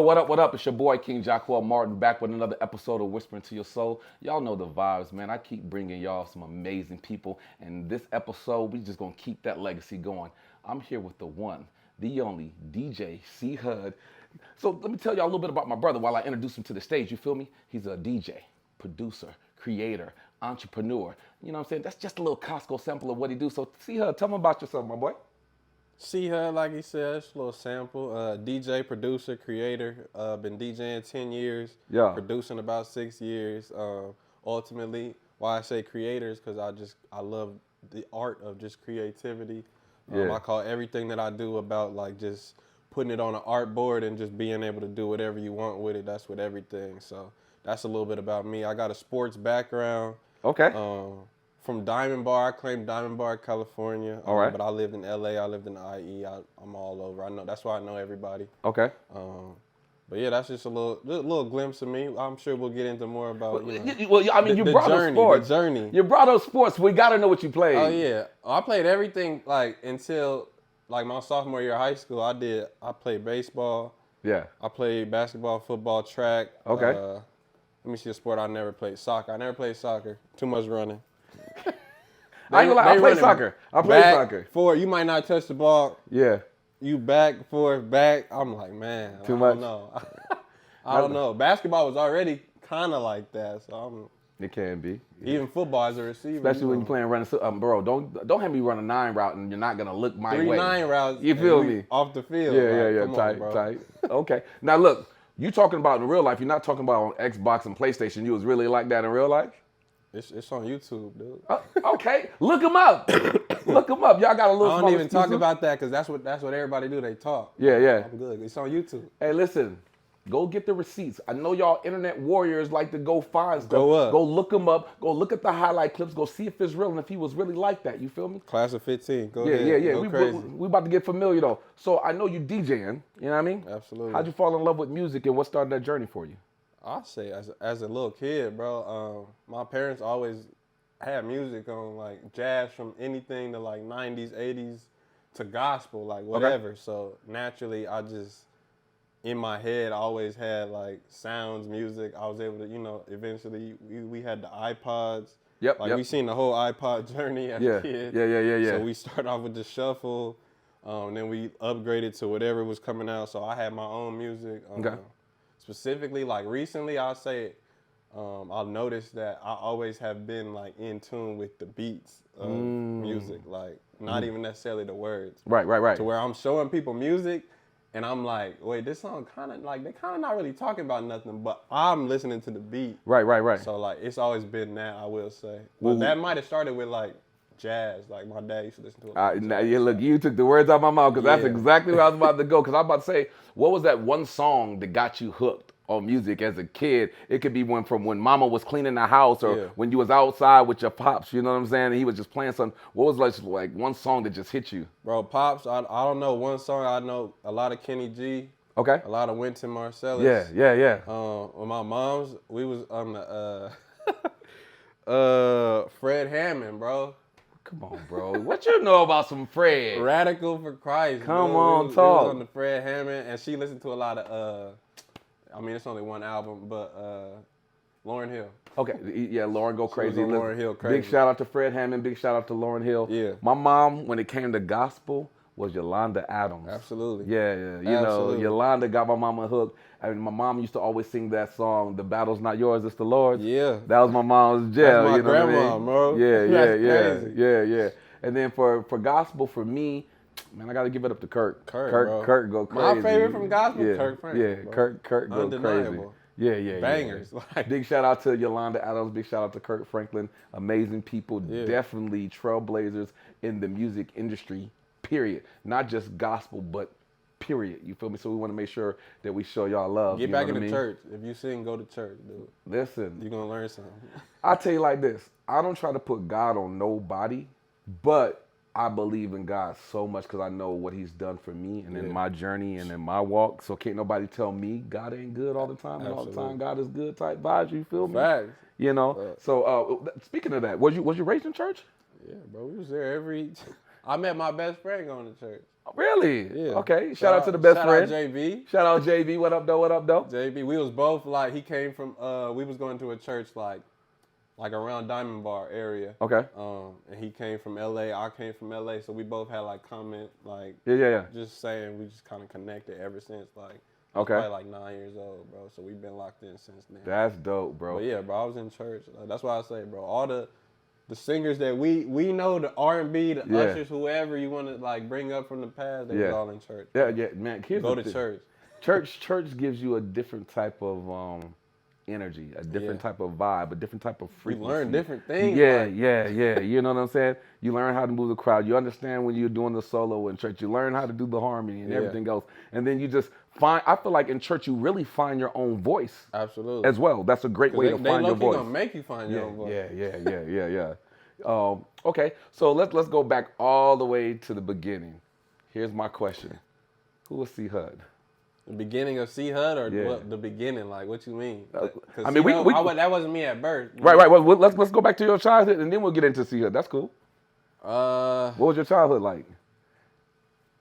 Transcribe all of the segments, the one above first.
what up, what up? It's your boy, King Jacquel Martin, back with another episode of Whispering to Your Soul. Y'all know the vibes, man. I keep bringing y'all some amazing people, and this episode, we just gonna keep that legacy going. I'm here with the one, the only DJ CeeHUD. So let me tell y'all a little bit about my brother while I introduce him to the stage. You feel me? He's a DJ, producer, creator, entrepreneur. You know what I'm saying? That's just a little Costco sample of what he do. So CeeHUD, tell me about yourself, my boy. CeeHUD, like he said, it's a little sample. DJ, producer, creator. Been DJing 10 years. Yeah. Producing about 6 years. Ultimately, why I say creators, because I love the art of just creativity. Yeah. I call everything that I do about like just putting it on an art board and just being able to do whatever you want with it. That's with everything. So that's a little bit about me. I got a sports background. Okay. From Diamond Bar, I claim Diamond Bar, California. All right. But I lived in LA, I lived in the IE, I'm all over. I know that's why I know everybody. Okay. But yeah, that's just a little glimpse of me. I'm sure we'll get into more about you brought up journey, sports. the journey. You brought up sports. We got to know what you played. Oh yeah, I played everything like until like my sophomore year of high school. I played baseball. Yeah. I played basketball, football, track. Okay. Let me see a sport I never played. Soccer. I never played soccer. Too much running. I ain't gonna lie, I play soccer. I play soccer. Forward, you might not touch the ball. Yeah. You back, forward, back. I'm like, man, Too much? I don't know. I don't know. Basketball was already kind of like that, so It can be. Yeah. even football as a receiver. Especially when you're playing running. Bro, don't have me run a 9 route and you're not gonna look my way. 3-9 routes. You feel me? Off the field. Yeah. Come on, bro. Tight. Okay. Now look, you talking about in real life. You're not talking about on Xbox and PlayStation. You was really like that in real life. It's on YouTube, dude. Okay, look them up. Look them up. Y'all got a little. I don't even talk about that because that's what everybody do. They talk. Yeah. I'm good. It's on YouTube. Hey, listen. Go get the receipts. I know y'all internet warriors like to go find stuff. Go up. Go look them up. Go look at the highlight clips. Go see if it's real and if he was really like that. You feel me? Class of 15. Go ahead. Yeah. Go crazy. We about to get familiar though. So I know you DJing. You know what I mean? Absolutely. How'd you fall in love with music and what started that journey for you? I say as a little kid, bro. My parents always had music on, like jazz from anything to like 90s, 80s to gospel, like whatever. Okay. So naturally, I just in my head I always had like sounds, music. I was able to, eventually we had the iPods. Yep. We seen the whole iPod journey as a kid. Yeah. So we started off with the shuffle, then we upgraded to whatever was coming out. So I had my own music. Okay. Specifically, like recently, I'll say, I've noticed that I always have been like in tune with the beats of music, like not even necessarily the words. Right. To where I'm showing people music, and I'm like, wait, this song kind of like, they kind of not really talking about nothing, but I'm listening to the beat. Right. So like, it's always been that, I will say. But that might have started with like jazz. Like my dad used to listen to it. Look, you took the words out of my mouth because that's exactly where I was about to go. Because I was about to say, what was that one song that got you hooked on music as a kid? It could be from when mama was cleaning the house or when you was outside with your pops, you know what I'm saying? And he was just playing something. What was like one song that just hit you? Bro, Pops, I don't know one song. I know a lot of Kenny G. Okay. A lot of Wynton Marsalis. Yeah. With my mom's, we was on the Fred Hammond, bro. Come on, bro. What you know about some Fred? Radical for Christ. Come on, talk. We was on the Fred Hammond, and she listened to a lot of, it's only one album, but Lauryn Hill. Okay, yeah, Lauren go crazy. Lauryn Hill crazy. Big shout out to Fred Hammond. Big shout out to Lauryn Hill. Yeah. My mom, when it came to gospel, was Yolanda Adams. Absolutely. Yeah. You know, Yolanda got my mama hooked. I mean, my mom used to always sing that song, "The battle's not yours, it's the Lord's." Yeah. That was my mom's jam. That's my you know grandma, what I mean? bro. Yeah. And then for gospel, for me, man, I got to give it up to Kirk. Kirk go crazy. My favorite from gospel, Kirk Franklin. Yeah, bro. Kirk go Undeniable. crazy. Yeah. Bangers. Big shout out to Yolanda Adams. Big shout out to Kirk Franklin. Amazing people. Yeah. Definitely trailblazers in the music industry, period. Not just gospel, but period. You feel me? So we want to make sure that we show y'all love. Get back in the church. If you sing, go to church, dude. Listen. You're going to learn something. I'll tell you like this. I don't try to put God on nobody, but I believe in God so much because I know what he's done for me and in my journey and in my walk. So can't nobody tell me God ain't good all the time and all the time God is good type vibes. You feel me? Facts. You know? So speaking of that, was you raised in church? Yeah, bro. We was there I met my best friend going to church. Really? Yeah. Okay. Shout out to the best friend. Shout out JB. Shout out JB. What up, though? What up, though? JB. We was both like, he came from, we was going to a church like around Diamond Bar area. Okay. And he came from LA. I came from LA. So we both had like comment, like, Yeah. just saying we just kind of connected ever since like, Okay. probably like 9 years old, bro. So we've been locked in since then. That's dope, bro. But yeah, bro, I was in church. That's why I say, bro, all the singers that we know, the R&B, the ushers, whoever you want to like bring up from the past, they was all in church. Yeah, man. Go to church. Church gives you a different type of energy, a different type of vibe, a different type of frequency. You learn different things. Yeah. You know what I'm saying? You learn how to move the crowd. You understand when you're doing the solo in church. You learn how to do the harmony and everything else. And then you just find, I feel like in church, you really find your own voice. Absolutely. As well. That's a great way to find your voice. They're going to make you find your own voice. Yeah. Okay, so let's go back all the way to the beginning. Here's my question. Who was CeeHUD? The beginning of CeeHUD or what, the beginning? Like, what you mean? I mean, that wasn't me at birth. Right. Well, let's go back to your childhood, and then we'll get into CeeHUD. That's cool. What was your childhood like?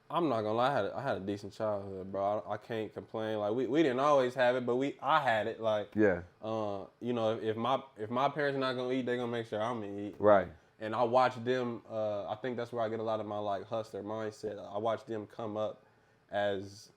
I'm not gonna lie, I had a decent childhood, bro. I can't complain. Like we didn't always have it, but I had it. Like you know, if my parents are not gonna eat, they're gonna make sure I'm gonna eat. Right. And I watch them. I think that's where I get a lot of my like hustler mindset. I watch them come up as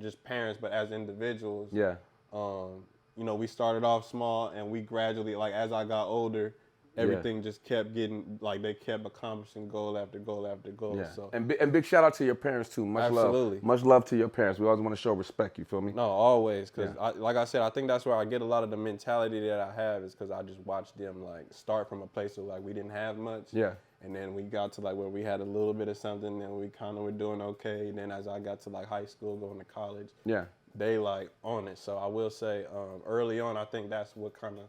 just parents, but as individuals. Yeah. You know, we started off small, and we gradually, like as I got older, everything just kept getting, like they kept accomplishing goal after goal after goal. Yeah. So And big shout out to your parents too. Much love. Much love to your parents. We always want to show respect. You feel me? No, always. Because like I said, I think that's where I get a lot of the mentality that I have is because I just watched them like start from a place of like we didn't have much. Yeah. And then we got to like where we had a little bit of something, and we kind of were doing okay. And then as I got to like high school, going to college, they like on it. So I will say early on, I think that's what kind of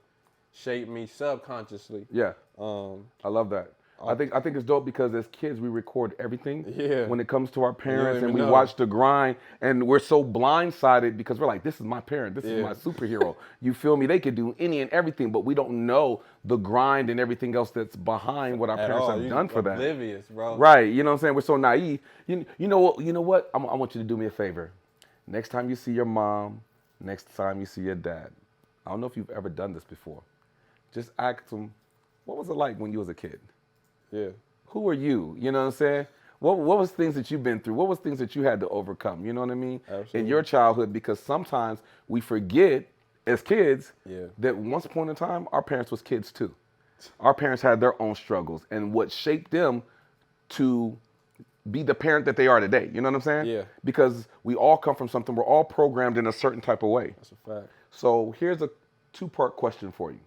shaped me subconsciously. Yeah. I love that. I think it's dope because as kids we record everything when it comes to our parents, and we watch the grind, and we're so blindsided because we're like, this is my parent, this is my superhero. You feel me? They could do any and everything, but we don't know the grind and everything else that's behind what our parents have done for them. Oblivious, bro. Right. You know what I'm saying? We're so naive. You know what? I want you to do me a favor. Next time you see your mom, next time you see your dad, I don't know if you've ever done this before. Just ask them, what was it like when you was a kid? Yeah. Who are you? You know what I'm saying? What was things that you've been through? What was things that you had to overcome? You know what I mean? Absolutely. In your childhood, because sometimes we forget as kids that once upon a time, our parents was kids too. Our parents had their own struggles and what shaped them to be the parent that they are today. You know what I'm saying? Yeah. Because we all come from something. We're all programmed in a certain type of way. That's a fact. So here's a two-part question for you.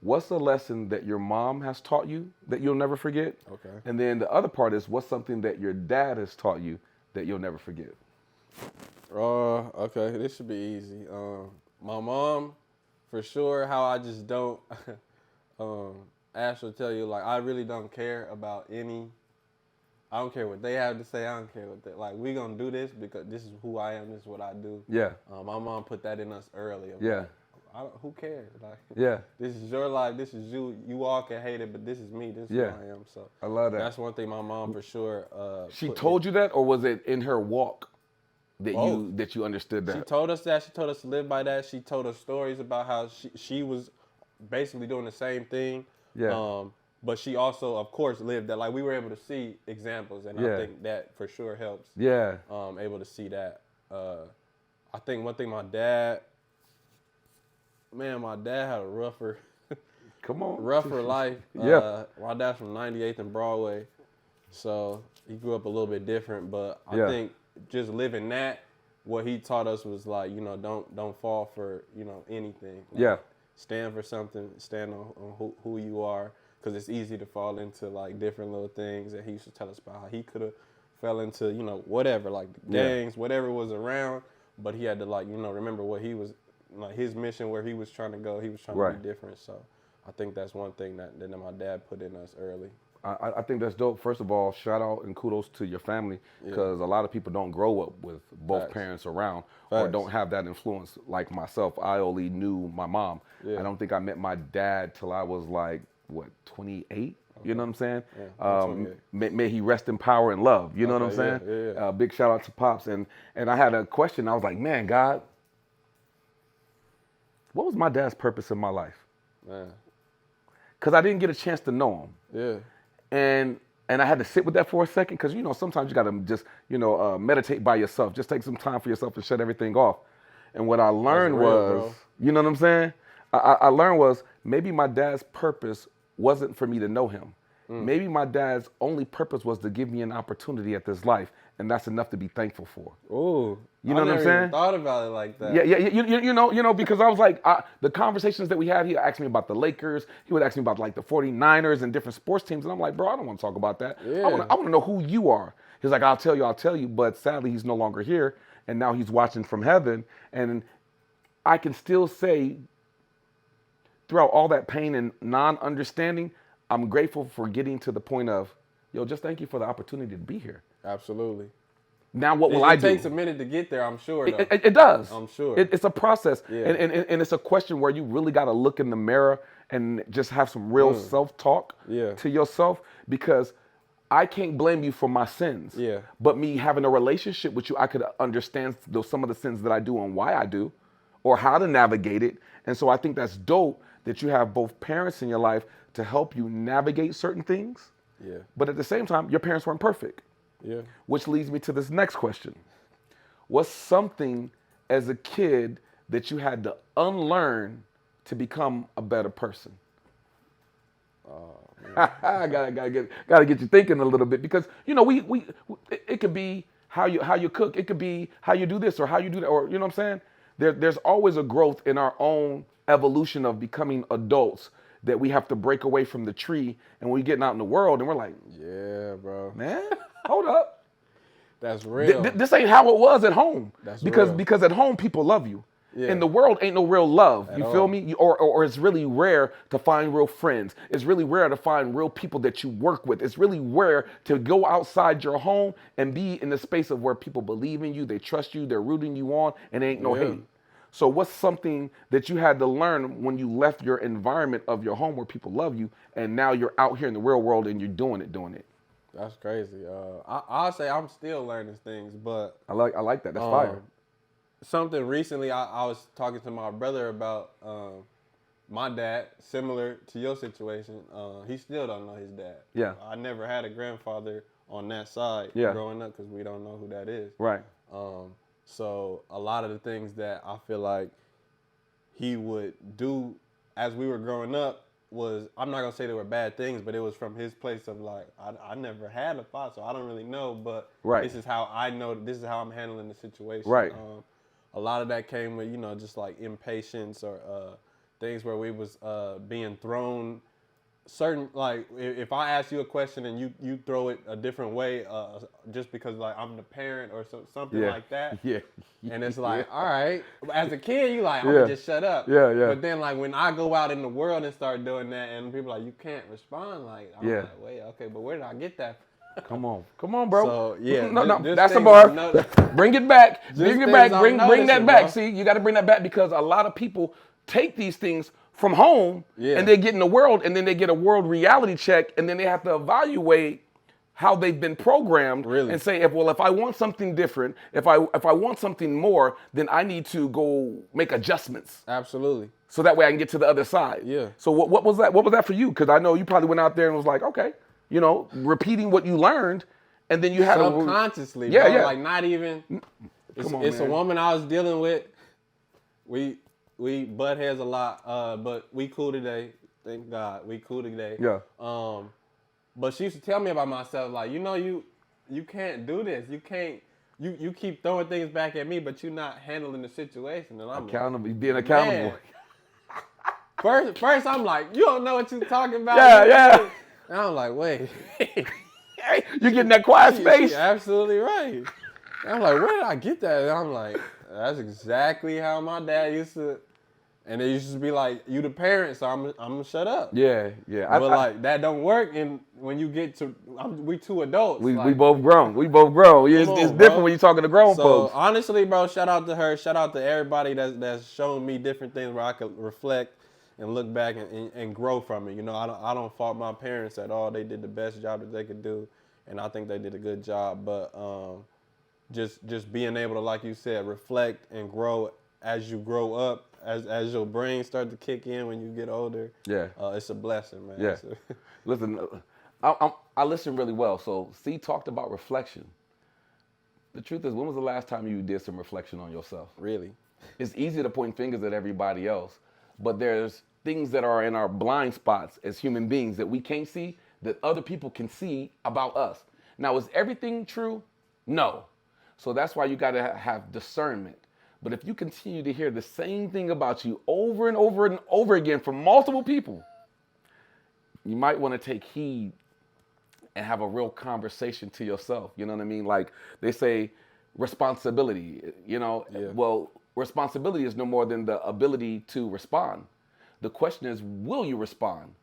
What's a lesson that your mom has taught you that you'll never forget? Okay. And then the other part is what's something that your dad has taught you that you'll never forget? Okay, this should be easy. My mom, for sure, how I just don't, Ash will tell you, like, I really don't care about I don't care what they have to say. I don't care what they, like, we gonna do this because this is who I am, this is what I do. Yeah. My mom put that in us early. Yeah. Who cares? Like, this is your life. This is you. You all can hate it, but this is me. This is who I am. So I love that. That's one thing my mom for sure. She told you that, or was it in her walk that you understood that? She told us that. She told us to live by that. She told us stories about how she was basically doing the same thing. Yeah. But she also, of course, lived that. Like we were able to see examples, and I think that for sure helps. Yeah. Able to see that. I think one thing my dad had a rougher life. My dad's from 98th and Broadway, so he grew up a little bit different. But I think just living that, what he taught us was like, you know, don't fall for, you know, anything. Like, stand for something. Stand on who you are, because it's easy to fall into like different little things. And he used to tell us about how he could have fell into, you know, whatever, like gangs, whatever was around. But he had to, like, you know, remember what he was. Like his mission, where he was trying to go, he was trying to be different. So I think that's one thing that my dad put in us early. I think that's dope. First of all, shout out and kudos to your family, because a lot of people don't grow up with both parents around or don't have that influence like myself. I only knew my mom. I don't think I met my dad till I was like, 28? You know what I'm saying? Yeah, May he rest in power and love. You know what I'm Okay, saying? yeah. Big shout out to Pops. And I had a question. I was like, man, God, what was my dad's purpose in my life? Man, Because I didn't get a chance to know him. yeah. And I had to sit with that for a second because, sometimes you got to just, meditate by yourself. Just take some time for yourself and shut everything off. And what I learned real, was, bro. you know what I'm saying? I learned was maybe my dad's purpose wasn't for me to know him. Maybe my dad's only purpose was to give me an opportunity at this life. And that's enough to be thankful for. Ooh, You know I what I'm never saying? even thought about it like that. Yeah, because I was like, the conversations that we had, he asked me about the Lakers. He would ask me about like the 49ers and different sports teams. And I'm like, bro, I don't want to talk about that. Yeah. I want to know who you are. He's like, I'll tell you. But sadly, he's no longer here. And now he's watching from heaven. And I can still say, throughout all that pain and non-understanding, I'm grateful for getting to the point of, just thank you for the opportunity to be here. Absolutely. Now what will I do? It takes a minute to get there, I'm sure, though. It does. I'm sure. It's a process. Yeah. And it's a question where you really got to look in the mirror and just have some real self-talk to yourself, because I can't blame you for my sins. Yeah. But me having a relationship with you, I could understand some of the sins that I do and why I do, or how to navigate it. And so I think that's dope that you have both parents in your life to help you navigate certain things. Yeah. But at the same time, your parents weren't perfect. Yeah. Which leads me to this next question. What's something as a kid that you had to unlearn to become a better person? I gotta get you thinking a little bit, because it could be how you cook, it could be how you do this or how you do that, or you know what I'm saying? There's always a growth in our own evolution of becoming adults that we have to break away from the tree, and when we getting out in the world and we're like, Yeah, bro. man, hold up. That's real. This ain't how it was at home. That's because real. because at home people love you. Yeah. In the world ain't no real love. At You all. feel me? Or it's really rare to find real friends. It's really rare to find real people that you work with. It's really rare to go outside your home and be in the space of where people believe in you, they trust you, they're rooting you on, and ain't no Yeah. hate. So what's something that you had to learn when you left your environment of your home where people love you, and now you're out here in the real world and you're doing it? That's crazy. I'll say I'm still learning things, but I like that. That's fire. something recently I was talking to my brother about my dad, similar to your situation. He still don't know his dad. Yeah. I never had a grandfather on that side growing up because we don't know who that is. Right. So a lot of the things that I feel like he would do as we were growing up was, I'm not gonna say they were bad things, but it was from his place of like, I never had a father, so I don't really know, but this is how I know, this is how I'm handling the situation. Right. A lot of that came with, just like impatience or things where we was being thrown certain, like if I ask you a question and you throw it a different way, just because like I'm the parent or something like that. Yeah. And it's like, all right. As a kid, you like, I'm gonna just shut up. Yeah. But then like when I go out in the world and start doing that, and people are like, you can't respond. Like, I'm like, wait, okay, but where did I get that from? Come on, bro. So yeah, no, that's the bar. Bring it back. Bring it back. Bring that back. Bro. See, you got to bring that back, because a lot of people take these things from home and they get in the world, and then they get a world reality check, and then they have to evaluate how they've been programmed and say, if I want something different, if I want something more, then I need to go make adjustments. Absolutely. So that way I can get to the other side. Yeah. So what was that? What was that for you? Because I know you probably went out there and was like, okay, repeating what you learned, and then you had subconsciously, bro, like not even. It's a woman I was dealing with. We butt heads a lot, but we cool today. Thank God, we cool today. Yeah. But she used to tell me about myself, like, you can't do this. You can't. You keep throwing things back at me, but you're not handling the situation. And I'm accountable, like, being accountable. First, I'm like, you don't know what you're talking about. Yeah. And I'm like, wait. You're getting that quiet space. She's absolutely right. And I'm like, where did I get that? And I'm like, that's exactly how my dad used to. And it used to be like, you the parent, so I'm gonna shut up. Yeah. But that don't work. And when you get to, we two adults. We both grown. It's different when you're talking to grown folks. So honestly, bro, shout out to her. Shout out to everybody that's shown me different things where I could reflect and look back and grow from it. You know, I don't fault my parents at all. They did the best job that they could do, and I think they did a good job. But just being able to, like you said, reflect and grow as you grow up, as your brain starts to kick in when you get older. Yeah. It's a blessing, man. Yeah. Listen, I listen really well. So C talked about reflection. The truth is, when was the last time you did some reflection on yourself? Really? It's easy to point fingers at everybody else, but there's things that are in our blind spots as human beings that we can't see that other people can see about us. Now, is everything true? No. So that's why you got to have discernment. But if you continue to hear the same thing about you over and over and over again from multiple people, you might want to take heed and have a real conversation to yourself. You know what I mean? Like they say responsibility, you know, well, responsibility is no more than the ability to respond. The question is, will you respond?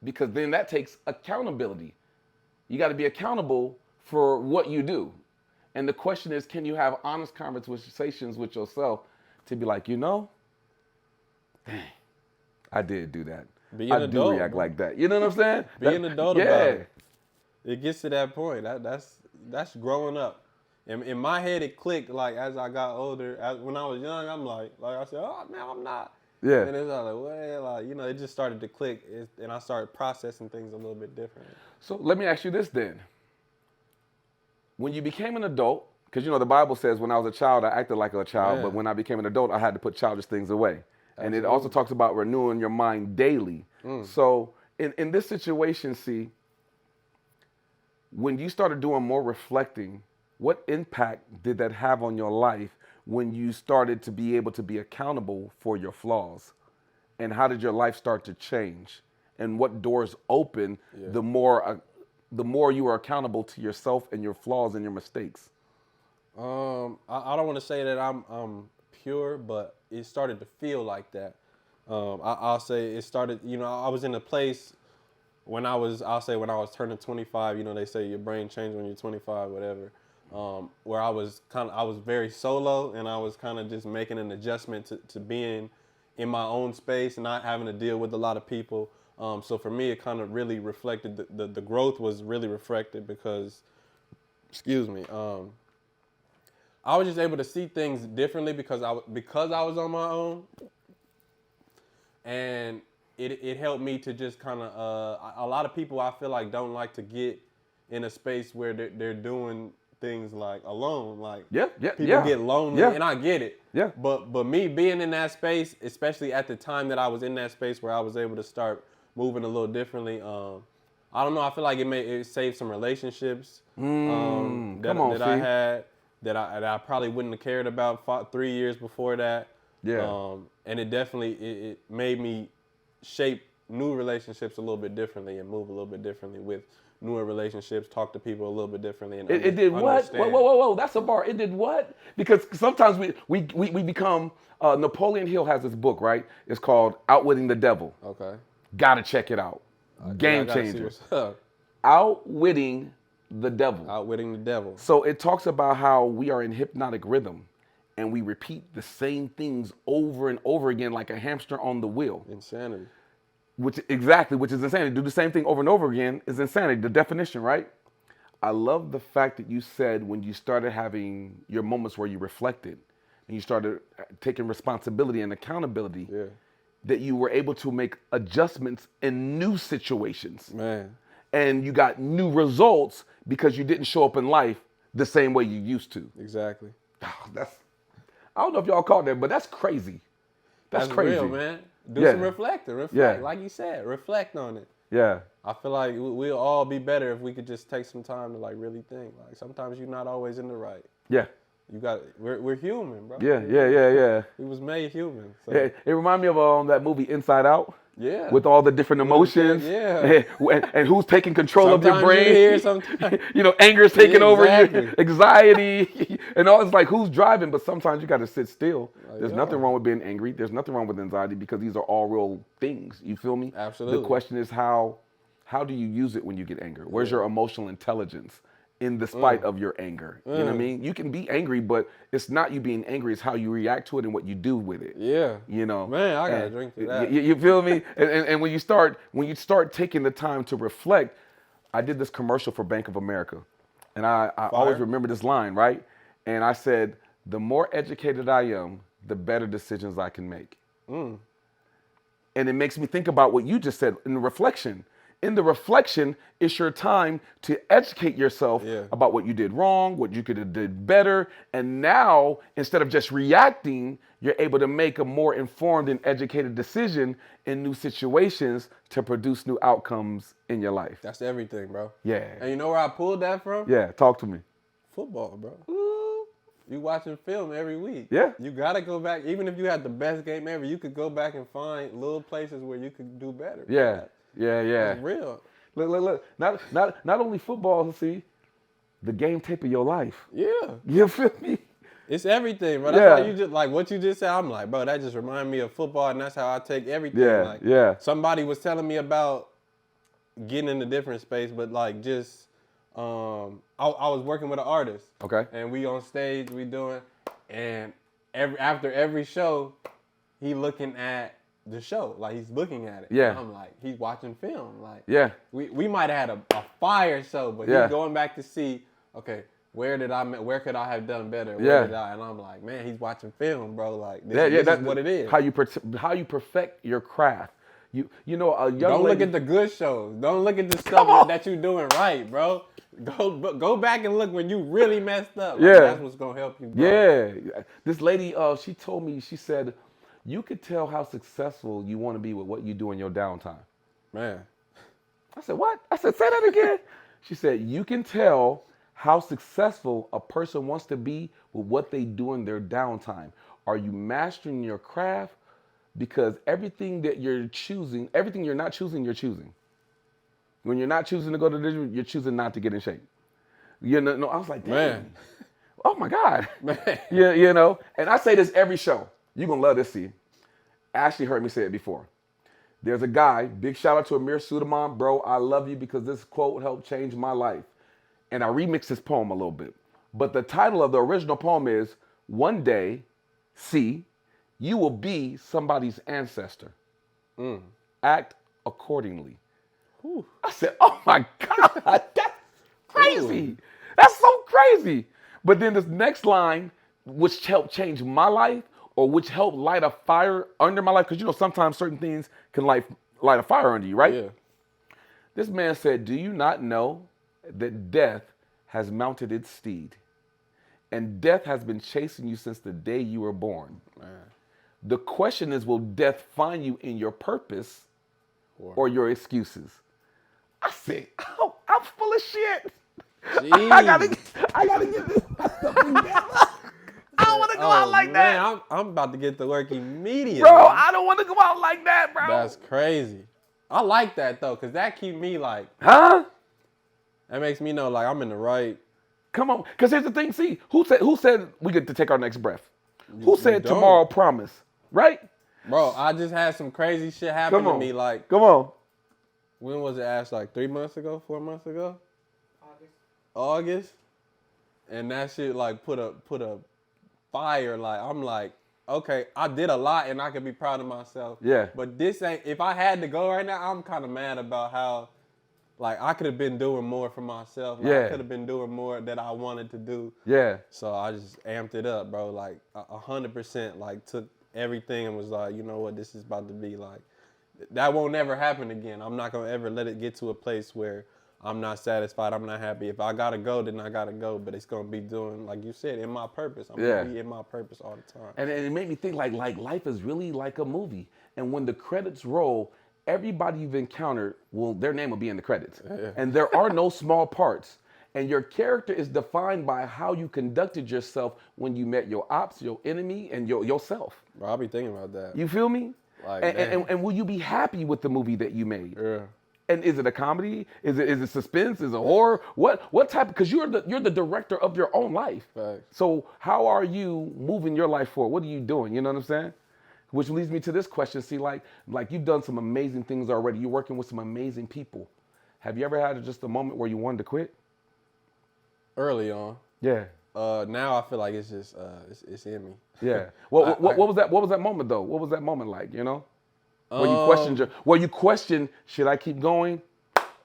Because then that takes accountability. You got to be accountable for what you do. And the question is, can you have honest conversations with yourself to be like, you know, dang, I did do that. Be I an do adult, react bro. like that. You know what I'm saying? Be an adult yeah. about it. It gets to that point. That's growing up. In my head, it clicked like as I got older. When I was young, I'm like I said, oh man, I'm not. Yeah. And it's like, well, like, you know, it just started to click, and I started processing things a little bit different. So let me ask you this then. When you became an adult, because you know the Bible says when I was a child, I acted like a child, but when I became an adult, I had to put childish things away. And it also talks about renewing your mind daily. So in this situation, see, when you started doing more reflecting, what impact did that have on your life when you started to be able to be accountable for your flaws? And how did your life start to change? And what doors open the more you are accountable to yourself and your flaws and your mistakes? I don't want to say that I'm pure, but it started to feel like that. I'll say it started, you know, I was in a place when I was turning 25, you know, they say your brain changes when you're 25, whatever, where I was very solo, and I was kind of just making an adjustment to being in my own space and not having to deal with a lot of people. So for me, it kind of really reflected, the growth was really reflected because, I was just able to see things differently because I was on my own, and it helped me to just kind of a lot of people I feel like don't like to get in a space where they're doing things like alone, like people get lonely, and I get it. Yeah. But me being in that space, especially at the time that I was in that space where I was able to start moving a little differently, I don't know. I feel like it saved some relationships that I had. That I probably wouldn't have cared about 3 years before that. Yeah. And it definitely it made me shape new relationships a little bit differently and move a little bit differently with newer relationships, talk to people a little bit differently. And it did what? Whoa, that's a bar. It did what? Because sometimes we become, Napoleon Hill has this book, right? It's called Outwitting the Devil. Okay. Gotta check it out. Game changer. Outwitting the devil. Outwitting the devil. So it talks about how we are in hypnotic rhythm and we repeat the same things over and over again like a hamster on the wheel. Insanity. Which is insanity. Do the same thing over and over again is insanity. The definition, right? I love the fact that you said when you started having your moments where you reflected and you started taking responsibility and accountability, that you were able to make adjustments in new situations. Man. And you got new results because you didn't show up in life the same way you used to. Exactly. I don't know if y'all caught that, but that's crazy. That's crazy. Real, man. Do some reflecting. Reflect. Like you said, reflect on it. Yeah. I feel like we'll all be better if we could just take some time to like really think. Like sometimes you're not always in the right. Yeah. We're human, bro. Yeah. We was made human. So. Yeah, it reminded me of that movie Inside Out. Yeah. With all the different emotions. Yeah. And who's taking control of your brain. Sometimes. Anger is taking over you. Anxiety. And all it's like who's driving, but sometimes you got to sit still. There's nothing wrong with being angry. There's nothing wrong with anxiety because these are all real things. You feel me? Absolutely. The question is how do you use it when you get angry? Where's your emotional intelligence? in the spite of your anger. You know what I mean? You can be angry, but it's not you being angry, it's how you react to it and what you do with it. Yeah. You know? Man, I gotta drink to that. You feel me? And when you start taking the time to reflect, I did this commercial for Bank of America. And I always remember this line, right? And I said, the more educated I am, the better decisions I can make. And it makes me think about what you just said in the reflection. In the reflection, it's your time to educate yourself about what you did wrong, what you could have did better. And now, instead of just reacting, you're able to make a more informed and educated decision in new situations to produce new outcomes in your life. That's everything, bro. Yeah. And you know where I pulled that from? Yeah, talk to me. Football, bro. Ooh. You watching film every week. Yeah. You gotta go back. Even if you had the best game ever, you could go back and find little places where you could do better. Yeah. Yeah. That's real. Look. Not only football, see, the game tape of your life. Yeah. You feel me? It's everything, bro. That's how you just, like, what you just said, I'm like, bro, that just reminded me of football, and that's how I take everything. Yeah. Somebody was telling me about getting in a different space, but, like, just, I was working with an artist. Okay. And we on stage, we doing, and after every show, he looking at the show. Like, he's looking at it. Yeah. And I'm like, he's watching film. Like, Yeah. We might have had a fire show, but he's going back to see, okay, where could I have done better? Where did I? And I'm like, man, he's watching film, bro. Like, this is what it is. How you perfect your craft. You know, a young Don't lady, look at the good shows. Don't look at the stuff that you're doing right, bro. Go back and look when you really messed up. Like, that's what's gonna help you, bro. Yeah. This lady, she told me, she said, you could tell how successful you want to be with what you do in your downtime. Man. I said, what? I said, say that again. She said, you can tell how successful a person wants to be with what they do in their downtime. Are you mastering your craft? Because everything that you're choosing, everything you're not choosing, you're choosing. When you're not choosing to go to the gym, you're choosing not to get in shape. You know, I was like, damn. Man. Oh my God. Man. Yeah, you know, and I say this every show. You're going to love this, see. Ashley heard me say it before. There's a guy, big shout out to Amir Suleiman, bro, I love you because this quote helped change my life. And I remixed this poem a little bit. But the title of the original poem is, one day, see, you will be somebody's ancestor. Act accordingly. Whew. I said, oh my God, that's crazy. That's so crazy. But then this next line, which helped change my life, or which helped light a fire under my life, because you know sometimes certain things can light a fire under you, right? Yeah. This man said, do you not know that death has mounted its steed? And death has been chasing you since the day you were born. Man. The question is, will death find you in your purpose or your excuses? I said, oh, I'm full of shit. I gotta get this stuff together. I don't want to go out like that. I'm about to get to work immediately. Bro, I don't want to go out like that, bro. That's crazy. I like that, though, because that keep me like... Huh? That makes me know, like, I'm in the right... Come on. Because here's the thing, see, who said we get to take our next breath? Who said tomorrow promise? Right? Bro, I just had some crazy shit happen to me, like... Come on. When was it, Ash? Like 3 months ago? 4 months ago? August? And that shit, like, put a fire, like, I'm like, okay, I did a lot and I can be proud of myself. Yeah. But this ain't, if I had to go right now, I'm kind of mad about how, like, I could have been doing more for myself. Like, I could have been doing more that I wanted to do. Yeah. So I just amped it up, bro. Like, 100%, like, took everything and was like, you know what, this is about to be, like, that won't never happen again. I'm not going to ever let it get to a place where I'm not satisfied. I'm not happy. If I got to go, then I got to go. But it's going to be doing, like you said, in my purpose. I'm going to be in my purpose all the time. And it made me think like life is really like a movie. And when the credits roll, everybody you've encountered, their name will be in the credits. Yeah. And there are no small parts. And your character is defined by how you conducted yourself when you met your ops, your enemy, and yourself. Bro, I'll be thinking about that. You feel me? Like, and will you be happy with the movie that you made? Yeah. And is it a comedy? Is it suspense? Is it horror? What type? Because you're the director of your own life. Facts. So how are you moving your life forward? What are you doing? You know what I'm saying? Which leads me to this question. See, like you've done some amazing things already. You're working with some amazing people. Have you ever had just a moment where you wanted to quit? Early on. Yeah. Now I feel like it's just it's in me. Yeah. What was that? What was that moment though? What was that moment like? You know, where you questioned, should I keep going,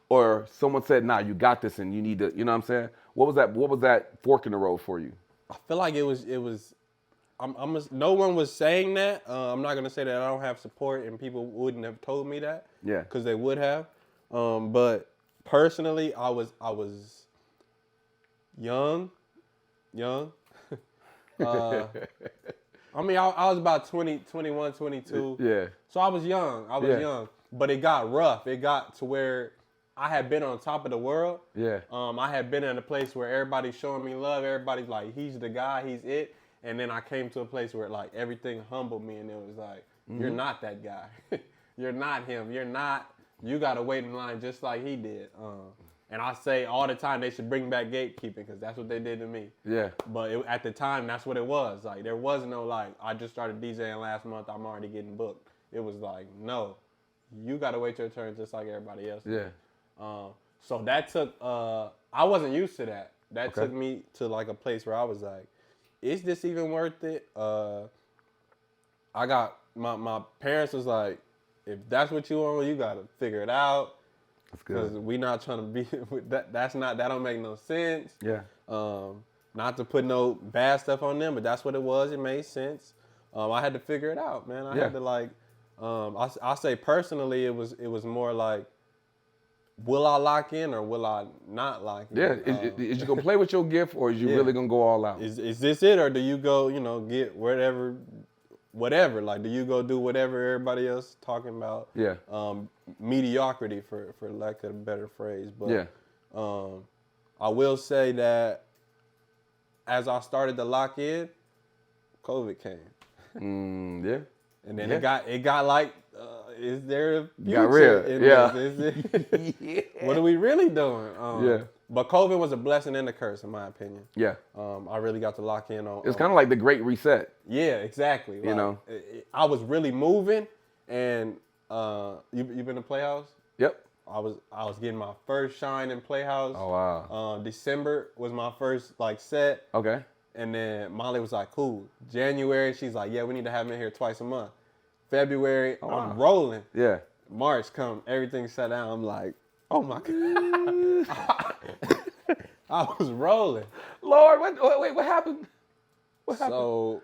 or someone said, nah, you got this, and you need to. You know what I'm saying? What was that? What was that fork in the road for you? I feel like it was. No one was saying that. I'm not gonna say that I don't have support, and people wouldn't have told me that. Yeah. Because they would have. But personally, I was young. I mean, I was about 20, 21, 22. Yeah. So I was young. I was young. But it got rough. It got to where I had been on top of the world. Yeah. I had been in a place where everybody's showing me love. Everybody's like, he's the guy, he's it. And then I came to a place where like everything humbled me, and it was like, you're not that guy. You're not him. You're not. You got to wait in line just like he did. And I say all the time they should bring back gatekeeping, because that's what they did to me. Yeah. But at the time, that's what it was. Like, there was no like, I just started DJing last month, I'm already getting booked. It was like, no, you got to wait your turn just like everybody else. Yeah. So that took, I wasn't used to that. That took me to like a place where I was like, is this even worth it? I got, my parents was like, if that's what you want, you got to figure it out. That's good. Because we not trying to be, that don't make no sense. Yeah. Not to put no bad stuff on them, but that's what it was. It made sense. I had to figure it out, man. I had to like, I say personally, it was more like, will I lock in or will I not lock in? Yeah. Is you gonna play with your gift, or is you really gonna go all out? Is this it, or do you go, get whatever? Like, do you go do whatever everybody else talking about? Yeah. Mediocrity, for lack of a better phrase. But yeah. I will say that as I started to lock in, COVID came. Yeah. And then it got like, is there a future got real. in Yeah. this? What are we really doing? Yeah. But COVID was a blessing and a curse, in my opinion. Yeah. I really got to lock in on. It's kind of like the Great Reset. Yeah, exactly. Like, I was really moving, and you been to Playhouse? Yep. I was getting my first shine in Playhouse. Oh wow. December was my first like set. Okay. And then Molly was like, cool. January, she's like, yeah, we need to have him in here twice a month. February, I'm rolling. Yeah. March come, everything shut down. I'm like, oh my God. I was rolling. Lord, wait, what happened? What happened? So,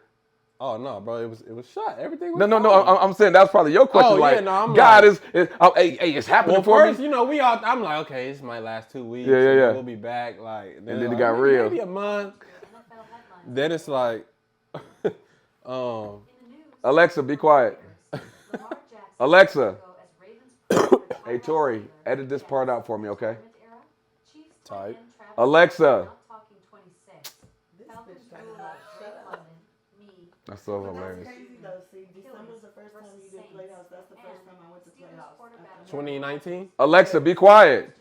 oh no, bro, it was shut. Everything was No. I'm saying that's probably your question. Oh, like, yeah, no, I'm God like, hey, it's happening well, for first, me. we all, I'm like, okay, this is my last 2 weeks. Yeah. We'll be back. Like, And then it like, got real. Maybe a month. Then it's like, Alexa, be quiet. Alexa. Hey, Tori, edit this part out for me, okay? Type. Alexa. That's so hilarious. That's crazy though. See, December's the first time you did Playhouse. That's the first time I went to Playhouse. 2019? Alexa, be quiet.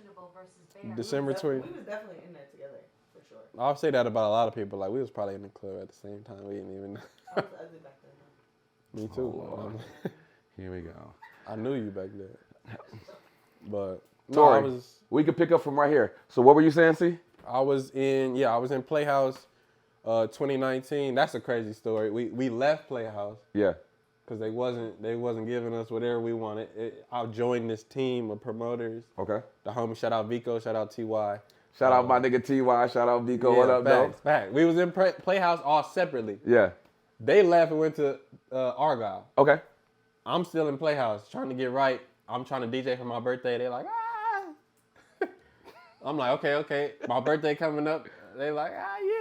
December 20. We was definitely in there together, for sure. I'll say that about a lot of people. Like, we was probably in the club at the same time. We didn't even know. I was ugly back then. Me too. Here we go. I knew you back then. But Tori, we could pick up from right here. So what were you saying, C? I was in Playhouse 2019. That's a crazy story. We left Playhouse. Yeah. Because they wasn't giving us whatever we wanted. I joined this team of promoters. Okay. The homie, shout out Vico, shout out TY. Shout out my nigga TY, shout out Vico, what up, though? Facts. We was in Playhouse all separately. Yeah. They left and went to Argyle. Okay. I'm still in Playhouse trying to get right. I'm trying to DJ for my birthday. They're like, ah. I'm like, okay. My birthday coming up. They like,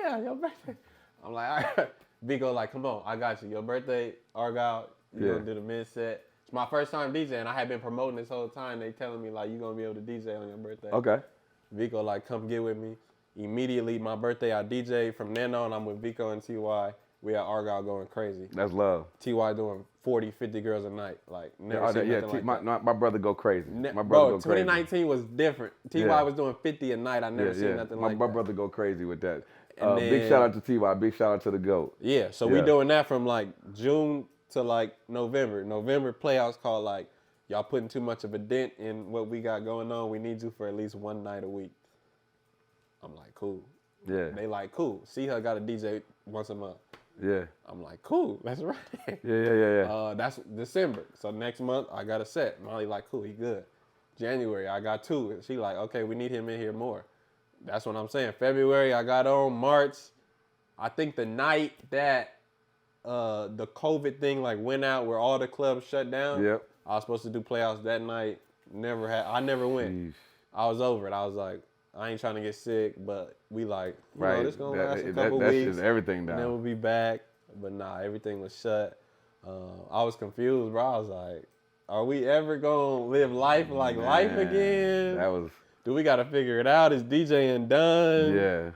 yeah, your birthday. I'm like, all right. Vico like, come on, I got you. Your birthday, Argyle, you're going to do the mid-set. It's my first time DJing. I had been promoting this whole time. They telling me, like, you're going to be able to DJ on your birthday. Okay. Vico like, come get with me. Immediately, my birthday, I DJ. From then on, I'm with Vico and TY. We at Argyle going crazy. That's love. TY doing 40, 50 girls a night. Like, never seen nothing like that. My brother go crazy. My brother Bro, go crazy. 2019 was different. TY was doing 50 a night. I never seen nothing like that. My brother go crazy with that. And big shout out to TY. Big shout out to the GOAT. Yeah, so we doing that from like June to like November. November Playhouse called like, y'all putting too much of a dent in what we got going on. We need you for at least one night a week. I'm like, cool. Yeah. They like, cool. CeeHUD got a DJ once a month. Yeah. I'm like, cool, let's run it. Yeah. That's December. So next month I got a set. Molly like, cool, he good. January I got 2. And she like, okay, we need him in here more. That's what I'm saying. February I got on. March, I think the night that the COVID thing like went out where all the clubs shut down. Yep. I was supposed to do playoffs that night. I never went. Jeez. I was over it. I was like, I ain't trying to get sick, but we like, you know, this gonna last a couple that's weeks. just everything down. And then we'll be back. But nah, everything was shut. I was confused, bro. I was like, are we ever gonna live life like life again? That was. Do we gotta figure it out? Is DJing done? Yeah.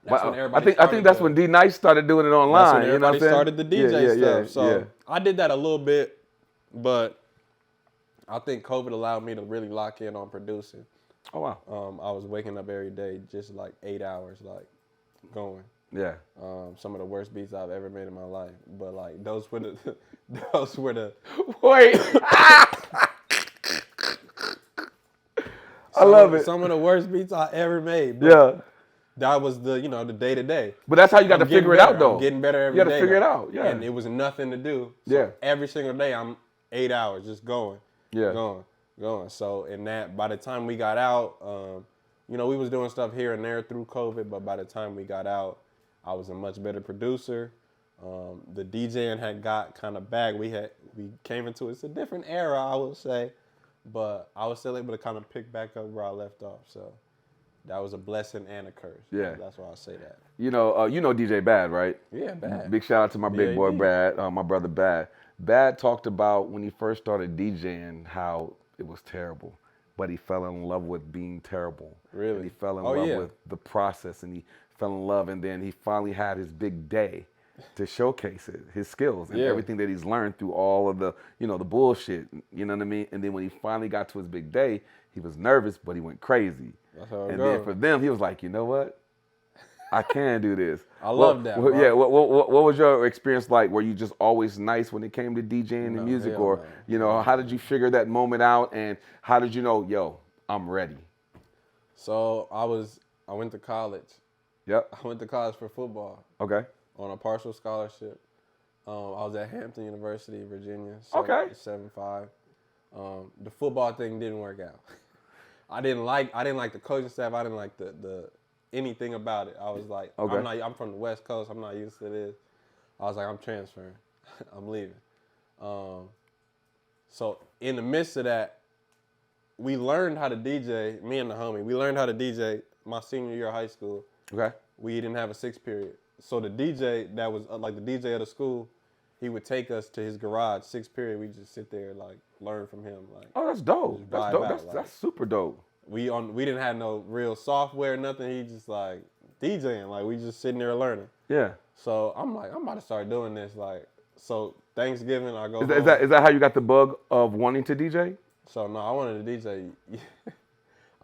That's when everybody I think that's when D Nice started doing it online. That's when everybody started the DJ stuff. So I did that a little bit, but I think COVID allowed me to really lock in on producing. Oh wow. I was waking up every day just like 8 hours, like going. Yeah. Some of the worst beats I've ever made in my life, but like those were the Wait. I love it. Some of the worst beats I ever made. Yeah. That was the day to day. But that's how you got to figure it out, though. I'm getting better every day. You got to figure it out. Yeah. And it was nothing to do. So yeah. Every single day I'm 8 hours just going. Yeah. Going. So in that, by the time we got out, we was doing stuff here and there through COVID, but by the time we got out, I was a much better producer. The DJing had got kind of back. We came into it's a different era, I would say, but I was still able to kind of pick back up where I left off. So that was a blessing and a curse. Yeah, that's why I say that. You know DJ Bad, right? Yeah, Bad. Big shout out to my big boy Bad, my brother Bad. Bad talked about when he first started DJing how it was terrible, but he fell in love with being terrible. Really? And he fell in love with the process, and he fell in love, and then he finally had his big day to showcase his skills and everything that he's learned through all of the, the bullshit, you know what I mean? And then when he finally got to his big day, he was nervous, but he went crazy. That's how it and goes. then for them, he was like, you know what? I can do this. I love that. Bro. Yeah. What was your experience like? Were you just always nice when it came to DJing and music, or how did you figure that moment out, and how did you know, yo, I'm ready? So I went to college. Yep. I went to college for football. Okay. On a partial scholarship. I was at Hampton University, Virginia. 7.5. The football thing didn't work out. I didn't like the coaching staff. I didn't like the anything about it. I was like, I'm from the West Coast. I'm not used to this. I was like, I'm transferring. I'm leaving. So in the midst of that, we learned how to DJ. Me and the homie, we learned how to DJ my senior year of high school. Okay. We didn't have a 6th period. So the DJ that was like the DJ of the school, he would take us to his garage, 6th period. We just sit there like learn from him. Like, oh, that's dope. That's dope. That's super dope. We didn't have no real software, nothing. He just like DJing. Like we just sitting there learning. Yeah. So I'm like, I'm about to start doing this. Like, so Thanksgiving I go. Is that how you got the bug of wanting to DJ? So no, I wanted to DJ.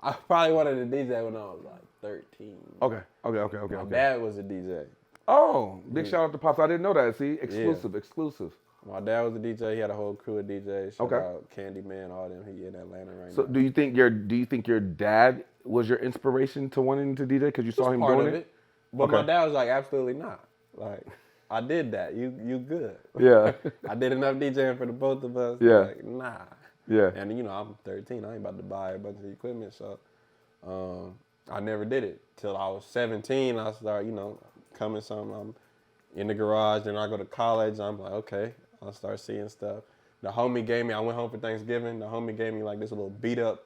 I probably wanted to DJ when I was like 13. Okay. My dad was a DJ. Oh, big shout out to Pops. I didn't know that. See, exclusive. My dad was a DJ. He had a whole crew of DJs. Shout out Candyman, all them. He in Atlanta right now. So do you think your dad was your inspiration to wanting to DJ because you saw him doing it? But my dad was like, absolutely not. Like, I did that. You good. Yeah. I did enough DJing for the both of us. Yeah. Like, nah. Yeah. And I'm 13. I ain't about to buy a bunch of equipment. So I never did it. Till I was 17, I started, coming something. I'm in the garage. Then I go to college. I'm like, okay. I'll start seeing stuff. The homie gave me, I went home for Thanksgiving. The homie gave me like this little beat up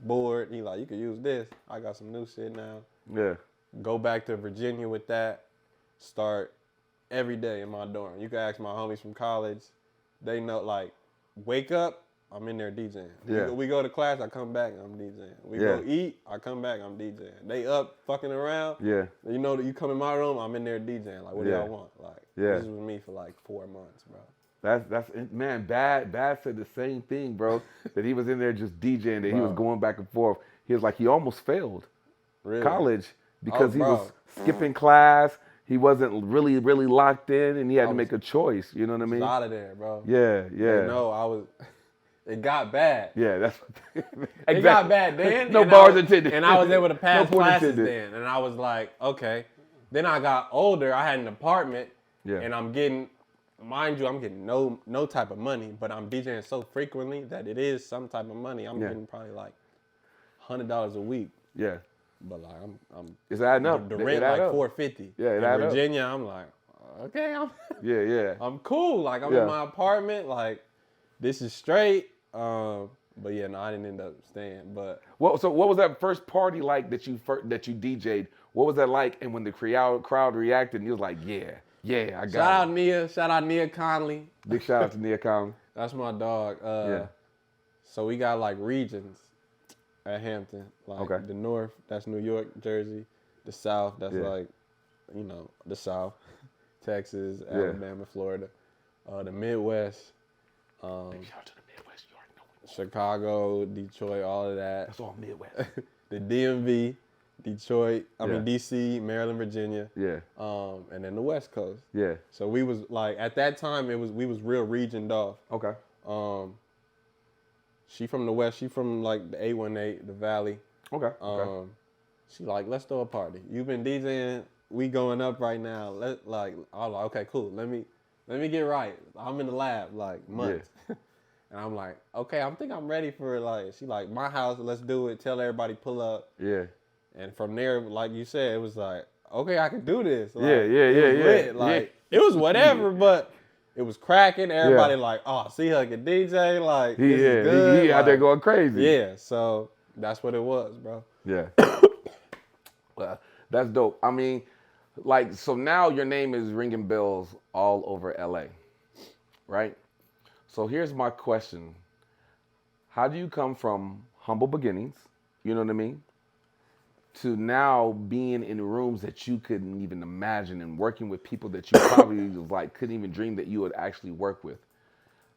board. He like, you could use this. I got some new shit now. Yeah. Go back to Virginia with that. Start every day in my dorm. You can ask my homies from college. They know, like, wake up, I'm in there DJing. Yeah. We go to class, I come back, I'm DJing. We go eat, I come back, I'm DJing. They up fucking around. Yeah. You know that you come in my room, I'm in there DJing. Like, what do y'all want? Like, this was me for like 4 months, bro. That's man. Bad said the same thing, bro. That he was in there just DJing. That he was going back and forth. He was like he almost failed college because he was skipping class. He wasn't really locked in, and he had to make a choice. You know what I mean? Out of there, bro. Yeah. No, it got bad. Yeah, that's It got bad then. No and bars intended. And I was able to pass No pun classes intended. then. And I was like, okay. Then I got older. I had an apartment. Yeah. And I'm getting, mind you, I'm getting no type of money. But I'm DJing so frequently that it is some type of money. I'm getting probably like $100 a week. Yeah. But like I'm It's adding up. the rent like $450. Yeah, it in add up. Virginia, I'm like, okay, Yeah. I'm cool. Like I'm in my apartment. Like this is straight. But yeah, no, I didn't end up staying. But So what was that first party like that you DJ'd? What was that like? And when the crowd reacted, and you was like, yeah, I got it. Shout out Nia Conley. Big shout out to Nia Conley. That's my dog. So we got like regions at Hampton. Like the North, that's New York, Jersey. The South, that's like, the South. Texas, Alabama, Florida. The Midwest. Big shout out to the Midwest. You already know. Chicago, Detroit, all of that. That's all Midwest. The DMV, Detroit, DC, Maryland, Virginia. Yeah. And then the West Coast. Yeah. So we was like, at that time, we was real regioned off. Okay. She from the West, she from like the 818, the Valley. Okay. She like, let's throw a party. You've been DJing, we going up right now. I was like, okay, cool. Let me get right. I'm in the lab like months. Yeah. And I'm like, okay, I think I'm ready for like, she like, my house, let's do it. Tell everybody pull up. Yeah. And from there, like you said, it was like, okay, I can do this. Like, yeah. Lit. Like, it was whatever, but it was cracking. Everybody like, oh, CeeHUD can DJ. Like, this is good. He out there going crazy. Yeah, so that's what it was, bro. Yeah. Well, that's dope. I mean, like, so now your name is ringing bells all over LA, right? So here's my question. How do you come from humble beginnings, you know what I mean, to now being in rooms that you couldn't even imagine and working with people that you probably like couldn't even dream that you would actually work with?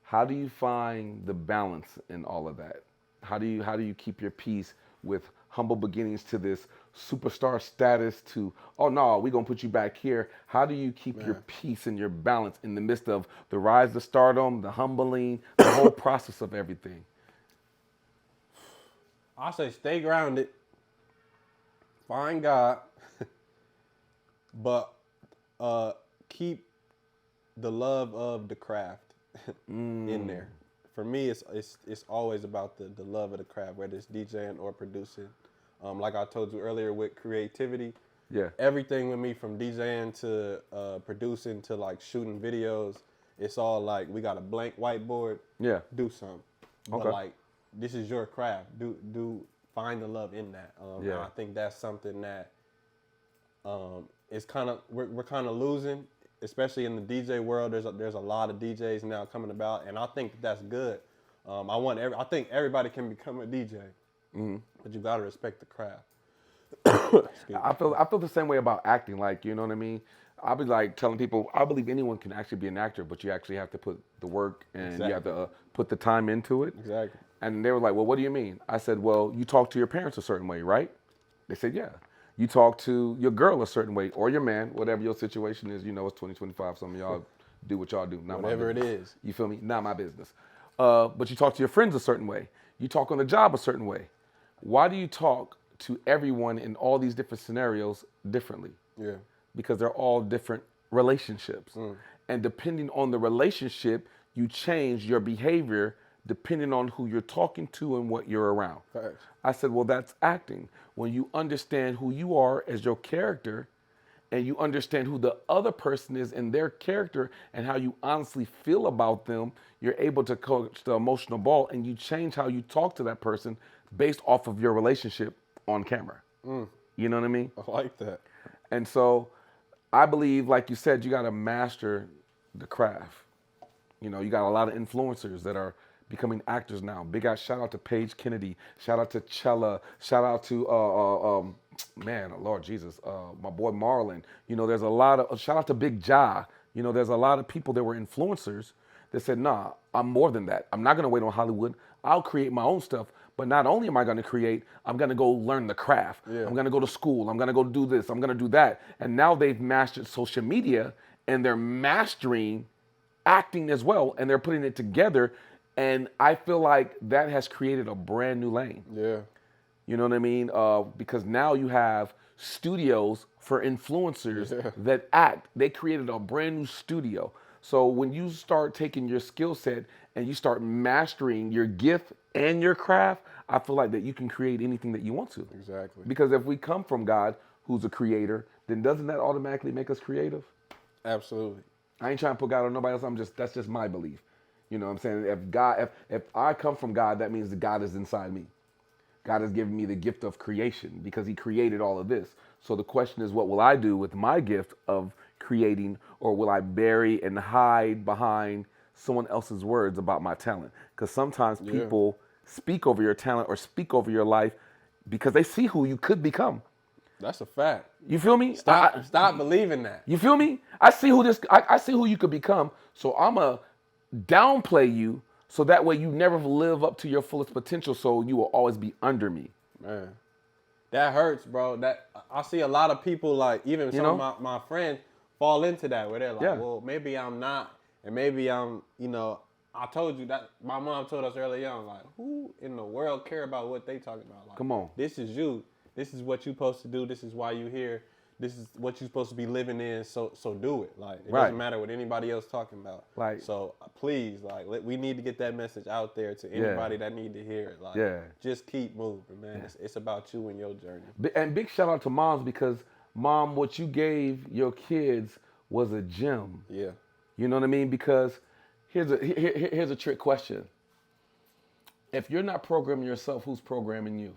How do you find the balance in all of that? How do you keep your peace with humble beginnings to this superstar status to, oh no, we're gonna put you back here? How do you keep your peace and your balance in the midst of the rise to stardom, the humbling, the whole process of everything? I say stay grounded, find God, but keep the love of the craft in there. For me, it's always about the love of the craft, whether it's DJing or producing. Like I told you earlier with creativity, everything with me from DJing to producing to like shooting videos, it's all like we got a blank whiteboard. Yeah, do something. Okay. But like this is your craft. Find the love in that. And I think that's something that is kind of we're kind of losing, especially in the DJ world. There's a lot of DJs now coming about, and I think that's good. I think everybody can become a DJ, but you gotta respect the craft. I feel the same way about acting. Like, you know what I mean? I'll be like telling people, I believe anyone can actually be an actor, but you actually have to put the work and you have to put the time into it. Exactly. And they were like, well, what do you mean? I said, well, you talk to your parents a certain way, right? They said, yeah. You talk to your girl a certain way, or your man, whatever your situation is. You know, it's 2025. Some of y'all do what y'all do. Not whatever my business. It is. You feel me? Not my business. But you talk to your friends a certain way. You talk on the job a certain way. Why do you talk to everyone in all these different scenarios differently? Yeah. Because they're all different relationships. And depending on the relationship, you change your behavior depending on who you're talking to and what you're around. Thanks. I said, well, that's acting. When you understand who you are as your character and you understand who the other person is in their character and how you honestly feel about them, you're able to coach the emotional ball and you change how you talk to that person based off of your relationship on camera. You know what I mean? I like that. And so I believe, like you said, you got to master the craft. You know, you got a lot of influencers that are becoming actors now. Big shout out to Paige Kennedy. Shout out to Chella. Shout out to, Lord Jesus, my boy Marlon. You know, there's a lot of, shout out to Big Ja. You know, there's a lot of people that were influencers that said, nah, I'm more than that. I'm not going to wait on Hollywood. I'll create my own stuff. But not only am I going to create, I'm going to go learn the craft. I'm going to go to school. I'm going to go do this. I'm going to do that. And now they've mastered social media and they're mastering acting as well. And they're putting it together And I feel like that has created a brand new lane. Yeah. You know what I mean? Because now you have studios for influencers that act. They created a brand new studio. So when you start taking your skill set and you start mastering your gift and your craft, I feel like that you can create anything that you want to. Exactly. Because if we come from God, who's a creator, then doesn't that automatically make us creative? Absolutely. I ain't trying to put God on nobody else. That's just my belief. You know what I'm saying? If I come from God, that means that God is inside me. God has given me the gift of creation because he created all of this. So the question is, what will I do with my gift of creating, or will I bury and hide behind someone else's words about my talent? Because sometimes people speak over your talent or speak over your life because they see who you could become. That's a fact. You feel me? Stop believing that. You feel me? I see who you could become. So I'ma downplay you so that way you never live up to your fullest potential. So you will always be under me. Man, that hurts, bro. That I see a lot of people, like even some of my friends fall into that where they're like, well, maybe I'm not, and maybe I'm, I told you that my mom told us early on, like, who in the world care about what they talking about? Like, come on. This is you. This is what you're supposed to do. This is why you're here. This is what you're supposed to be living in. So do it. Like, it doesn't matter what anybody else talking about. Like, so please, like, we need to get that message out there to anybody that need to hear it. Like, just keep moving, man. It's about you and your journey. And big shout out to moms, because mom, what you gave your kids was a gem. Yeah. You know what I mean? Because here's a trick question. If you're not programming yourself, who's programming you?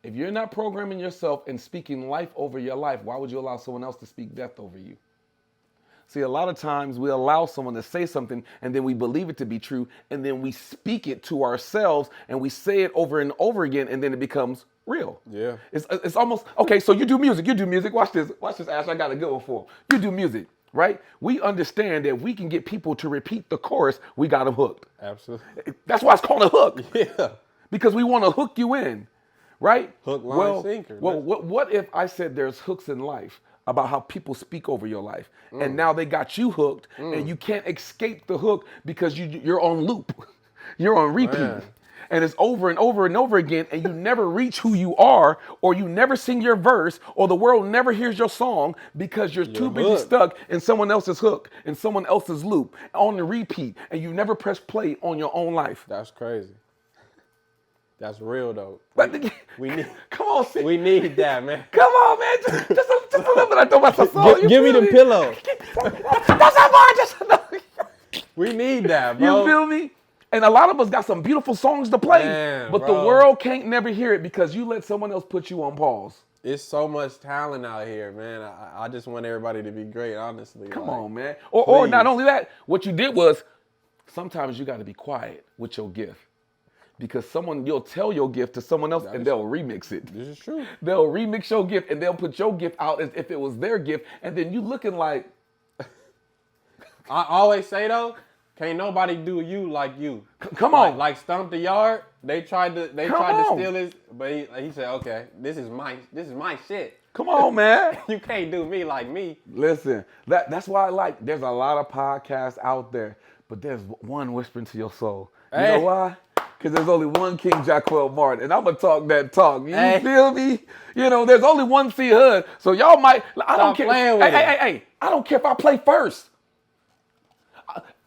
If you're not programming yourself and speaking life over your life, why would you allow someone else to speak death over you? See, a lot of times we allow someone to say something and then we believe it to be true, and then we speak it to ourselves and we say it over and over again, and then it becomes real. Yeah. It's almost, okay, so you do music. Watch this, Ash, I got a good one for him. You do music, right? We understand that if we can get people to repeat the chorus, we got them hooked. Absolutely. That's why it's called a hook. Yeah. Because we want to hook you in. Right? Hook, line, sinker. Well, what if I said there's hooks in life about how people speak over your life, and now they got you hooked, and you can't escape the hook because you're on loop, you're on repeat, and it's over and over and over again, and you never reach who you are, or you never sing your verse, or the world never hears your song because you're too busy stuck in someone else's hook, in someone else's loop, on the repeat, and you never press play on your own life. That's crazy. That's real though. We need. Come on, see. We need that, man. Come on, man. Just a little bit. I throw myself on. Give me the pillow. That's how much. We need that, bro. You feel me? And a lot of us got some beautiful songs to play, but the world can't never hear it because you let someone else put you on pause. It's so much talent out here, man. I just want everybody to be great, honestly. Come on, man. Or not only that, what you did was sometimes you got to be quiet with your gift. Because you'll tell your gift to someone else and they'll remix it. This is true. They'll remix your gift and they'll put your gift out as if it was their gift, and then you looking like. I always say though, can't nobody do you like you. Come on. Like Stomp the Yard, they tried to steal his, but he said, okay, this is my shit. Come on, man. You can't do me like me. Listen, that's why there's a lot of podcasts out there, but there's one whispering to your soul. You know why? Because there's only one King Jacquel Martin, and I'm going to talk that talk. You feel me? There's only one CeeHUD, so y'all might, I don't care. Hey, I don't care if I play first.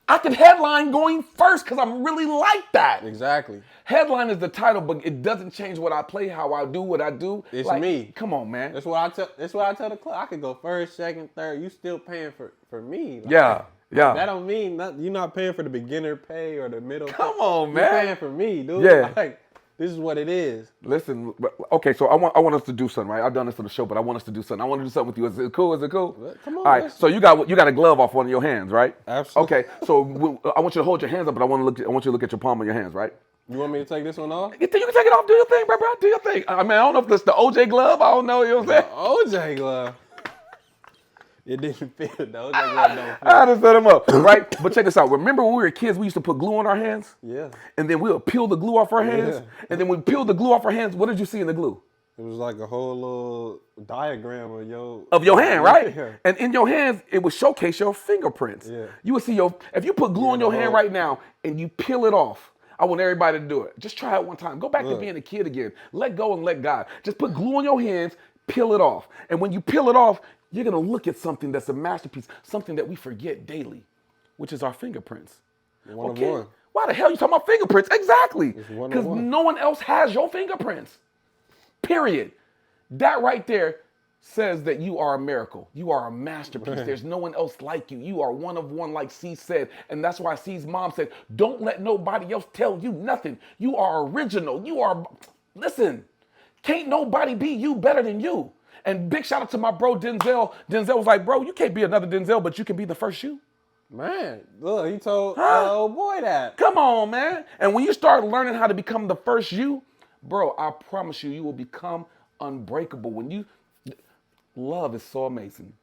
I can headline going first because I'm really like that. Exactly. Headline is the title, but it doesn't change what I play, how I do what I do. It's me. Come on, man. That's what I tell the club. I could go first, second, third. You still paying for me. Yeah. That don't mean you're not paying for the beginner pay or the middle pay. Come on, man. You're paying for me, dude. Yeah. Like, this is what it is. Listen, okay, so I want us to do something, right? I've done this for the show, but I want us to do something. I want to do something with you. Is it cool? Come on. All right, so you got a glove off one of your hands, right? Absolutely. Okay, so I want you to hold your hands up, but I want you to look at your palm of your hands, right? You want me to take this one off? You can take it off. Do your thing, bro. Do your thing. I mean, I don't know if it's the OJ glove. I don't know. You know what I'm saying? OJ glove. It didn't fit. The OJ glove don't fit. I had to set them up, right? But check this out. Remember when we were kids, we used to put glue on our hands? Yeah. And then we would peel the glue off our hands. And then when we peeled the glue off our hands, what did you see in the glue? It was like a whole little diagram Of your hand, right? Yeah. And in your hands, it would showcase your fingerprints. Yeah. You would see if you put glue on your hand right now and you peel it off, I want everybody to do it. Just try it one time. Go back to being a kid again. Let go and let God. Just put glue on your hands, peel it off. And when you peel it off, you're going to look at something that's a masterpiece, something that we forget daily, which is our fingerprints. One of one. Why the hell are you talking about fingerprints? Exactly. one of Because one. no one else has your fingerprints. Period. That right there says that you are a miracle. You are a masterpiece. There's no one else like you. You are one of one, like C said. And that's why C's mom said, don't let nobody else tell you nothing. You are original. Listen, can't nobody be you better than you. And big shout out to my bro Denzel. Denzel was like, bro, you can't be another Denzel, but you can be the first you. Man, look, he told old boy that. Come on, man. And when you start learning how to become the first you, bro, I promise you, you will become unbreakable. Love is so amazing.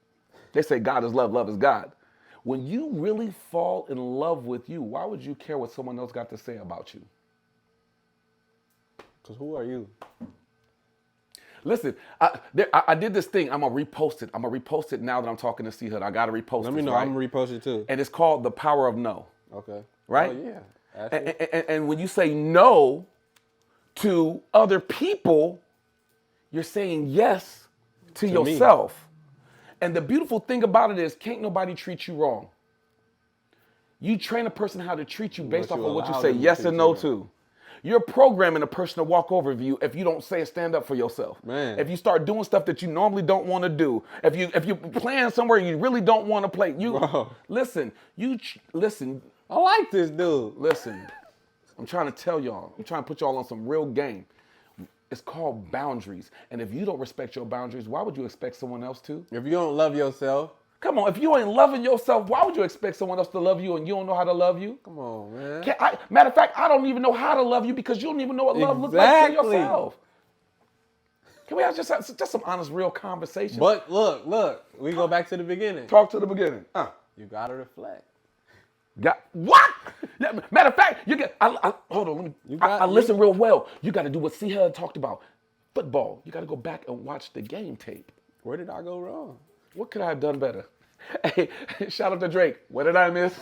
They say God is love, love is God. When you really fall in love with you, why would you care what someone else got to say about you? Because who are you? Listen, I did this thing. I'm going to repost it. I'm going to repost it now that I'm talking to CeeHUD. I got to repost it. Let me know. Right? I'm going to repost it too. And it's called The Power of No. Okay. Right? Oh, yeah. And when you say no to other people, you're saying yes to yourself. Me. And the beautiful thing about it is, can't nobody treat you wrong. You train a person how to treat you based off of what you say yes and no to. You're programming a person to walk over you if you don't say stand up for yourself. Man. If you start doing stuff that you normally don't want to do. If you're playing somewhere you really don't want to play. Listen. I like this dude. Listen. I'm trying to tell y'all. I'm trying to put y'all on some real game. It's called boundaries. And if you don't respect your boundaries, why would you expect someone else to? If you don't love yourself. Come on, if you ain't loving yourself, why would you expect someone else to love you and you don't know how to love you? Come on, man. Matter of fact, I don't even know how to love you because you don't even know what love looks like for yourself. Can we have just some honest, real conversation? But look, we go back to the beginning. Talk to the beginning. You gotta reflect. What? Yeah, matter of fact, hold on. I listen real well. You got to do what CeeHUD talked about. Football. You got to go back and watch the game tape. Where did I go wrong? What could I have done better? Hey, shout out to Drake. What did I miss?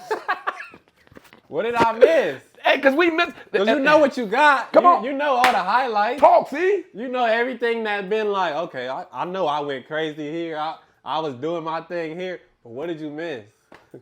What did I miss? Hey, because we missed. Because you know what you got. Come on. You know all the highlights. Talk, see? You know everything that's been like, okay, I know I went crazy here. I was doing my thing here. But what did you miss?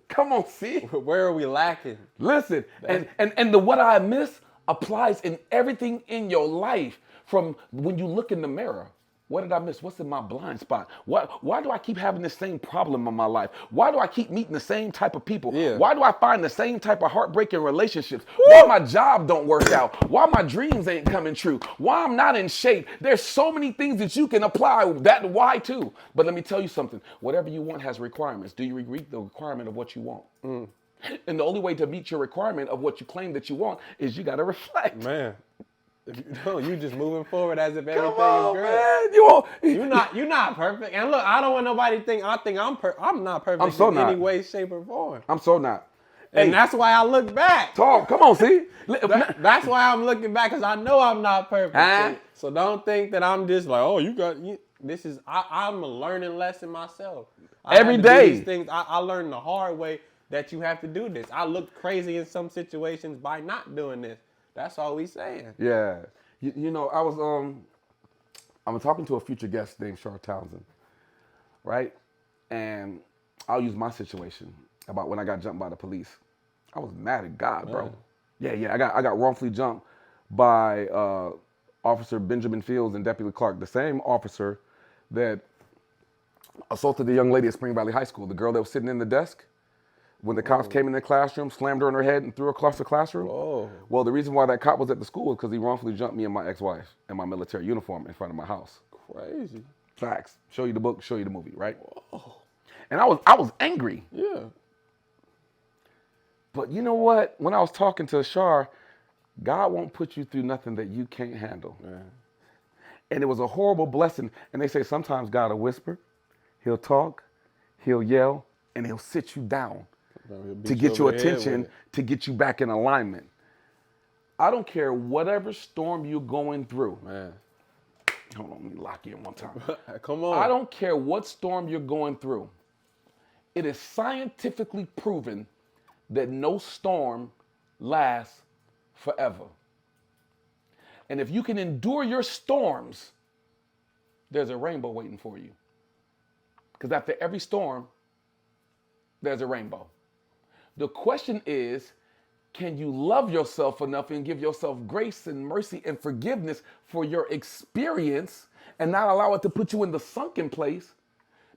Come on, see? Where are we lacking? Listen, and the what I miss applies in everything in your life. From when you look in the mirror. What did I miss? What's in my blind spot? Why do I keep having the same problem in my life? Why do I keep meeting the same type of people? Yeah. Why do I find the same type of heartbreaking relationships? Why my job don't work out? Why my dreams ain't coming true? Why I'm not in shape? There's so many things that you can apply that why to. But let me tell you something. Whatever you want has requirements. Do you meet the requirement of what you want? And the only way to meet your requirement of what you claim that you want is you got to reflect. Man. If you don't, you just moving forward as if everything Come on, is great. Man. You're not perfect. And look, I don't want nobody to think I'm not perfect I'm so in not. any way, shape, or form. I'm so not. And that's why I look back. Talk. Come on, see? That's why I'm looking back, because I know I'm not perfect. So don't think that I'm just like, oh, I'm a learning lesson myself. Every day. These things. I learned the hard way that you have to do this. I looked crazy in some situations by not doing this. That's all we saying. Yeah. You know, I was talking to a future guest named Shar Townsend, right? And I'll use my situation about when I got jumped by the police. I was mad at God, bro. Yeah. I got wrongfully jumped by Officer Benjamin Fields and Deputy Clark, the same officer that assaulted the young lady at Spring Valley High School, the girl that was sitting in the desk. When the cops came in the classroom, slammed her on her head and threw her across the classroom. Whoa. Well, the reason why that cop was at the school is because he wrongfully jumped me and my ex-wife in my military uniform in front of my house. Crazy. Facts. Show you the book, show you the movie, right? Whoa. And I was angry. Yeah. But you know what? When I was talking to Shar, God won't put you through nothing that you can't handle. Yeah. And it was a horrible blessing. And they say sometimes God will whisper, he'll talk, he'll yell, and he'll sit you down to get your attention, to get you back in alignment. I don't care whatever storm you're going through. Man. Hold on, let me lock in one time. Come on. I don't care what storm you're going through. It is scientifically proven that no storm lasts forever. And if you can endure your storms, there's a rainbow waiting for you. Because after every storm, there's a rainbow. The question is, can you love yourself enough and give yourself grace and mercy and forgiveness for your experience and not allow it to put you in the sunken place?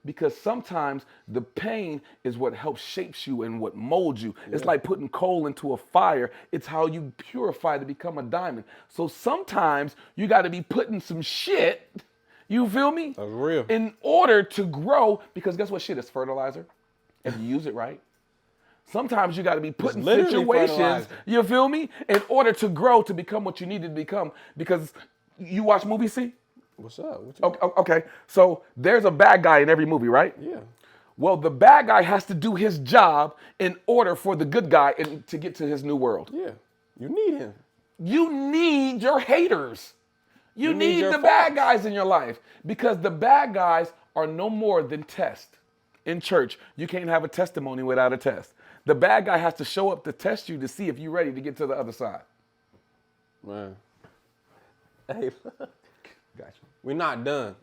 Because sometimes the pain is what helps shapes you and what molds you. Yeah. It's like putting coal into a fire. It's how you purify to become a diamond. So sometimes you got to be putting some shit, you feel me? That's real. In order to grow, because guess what shit is fertilizer? If you use it right. Sometimes you got to be put in situations, you feel me, in order to grow to become what you need to become. Because you watch movies, see? What's up? Okay, so there's a bad guy in every movie, right? Yeah. Well, the bad guy has to do his job in order for the good guy to get to his new world. Yeah, you need him. You need your haters. You need the bad guys in your life because the bad guys are no more than tests. In church, you can't have a testimony without a test. The bad guy has to show up to test you to see if you're ready to get to the other side. Man. Hey, gotcha. We're not done.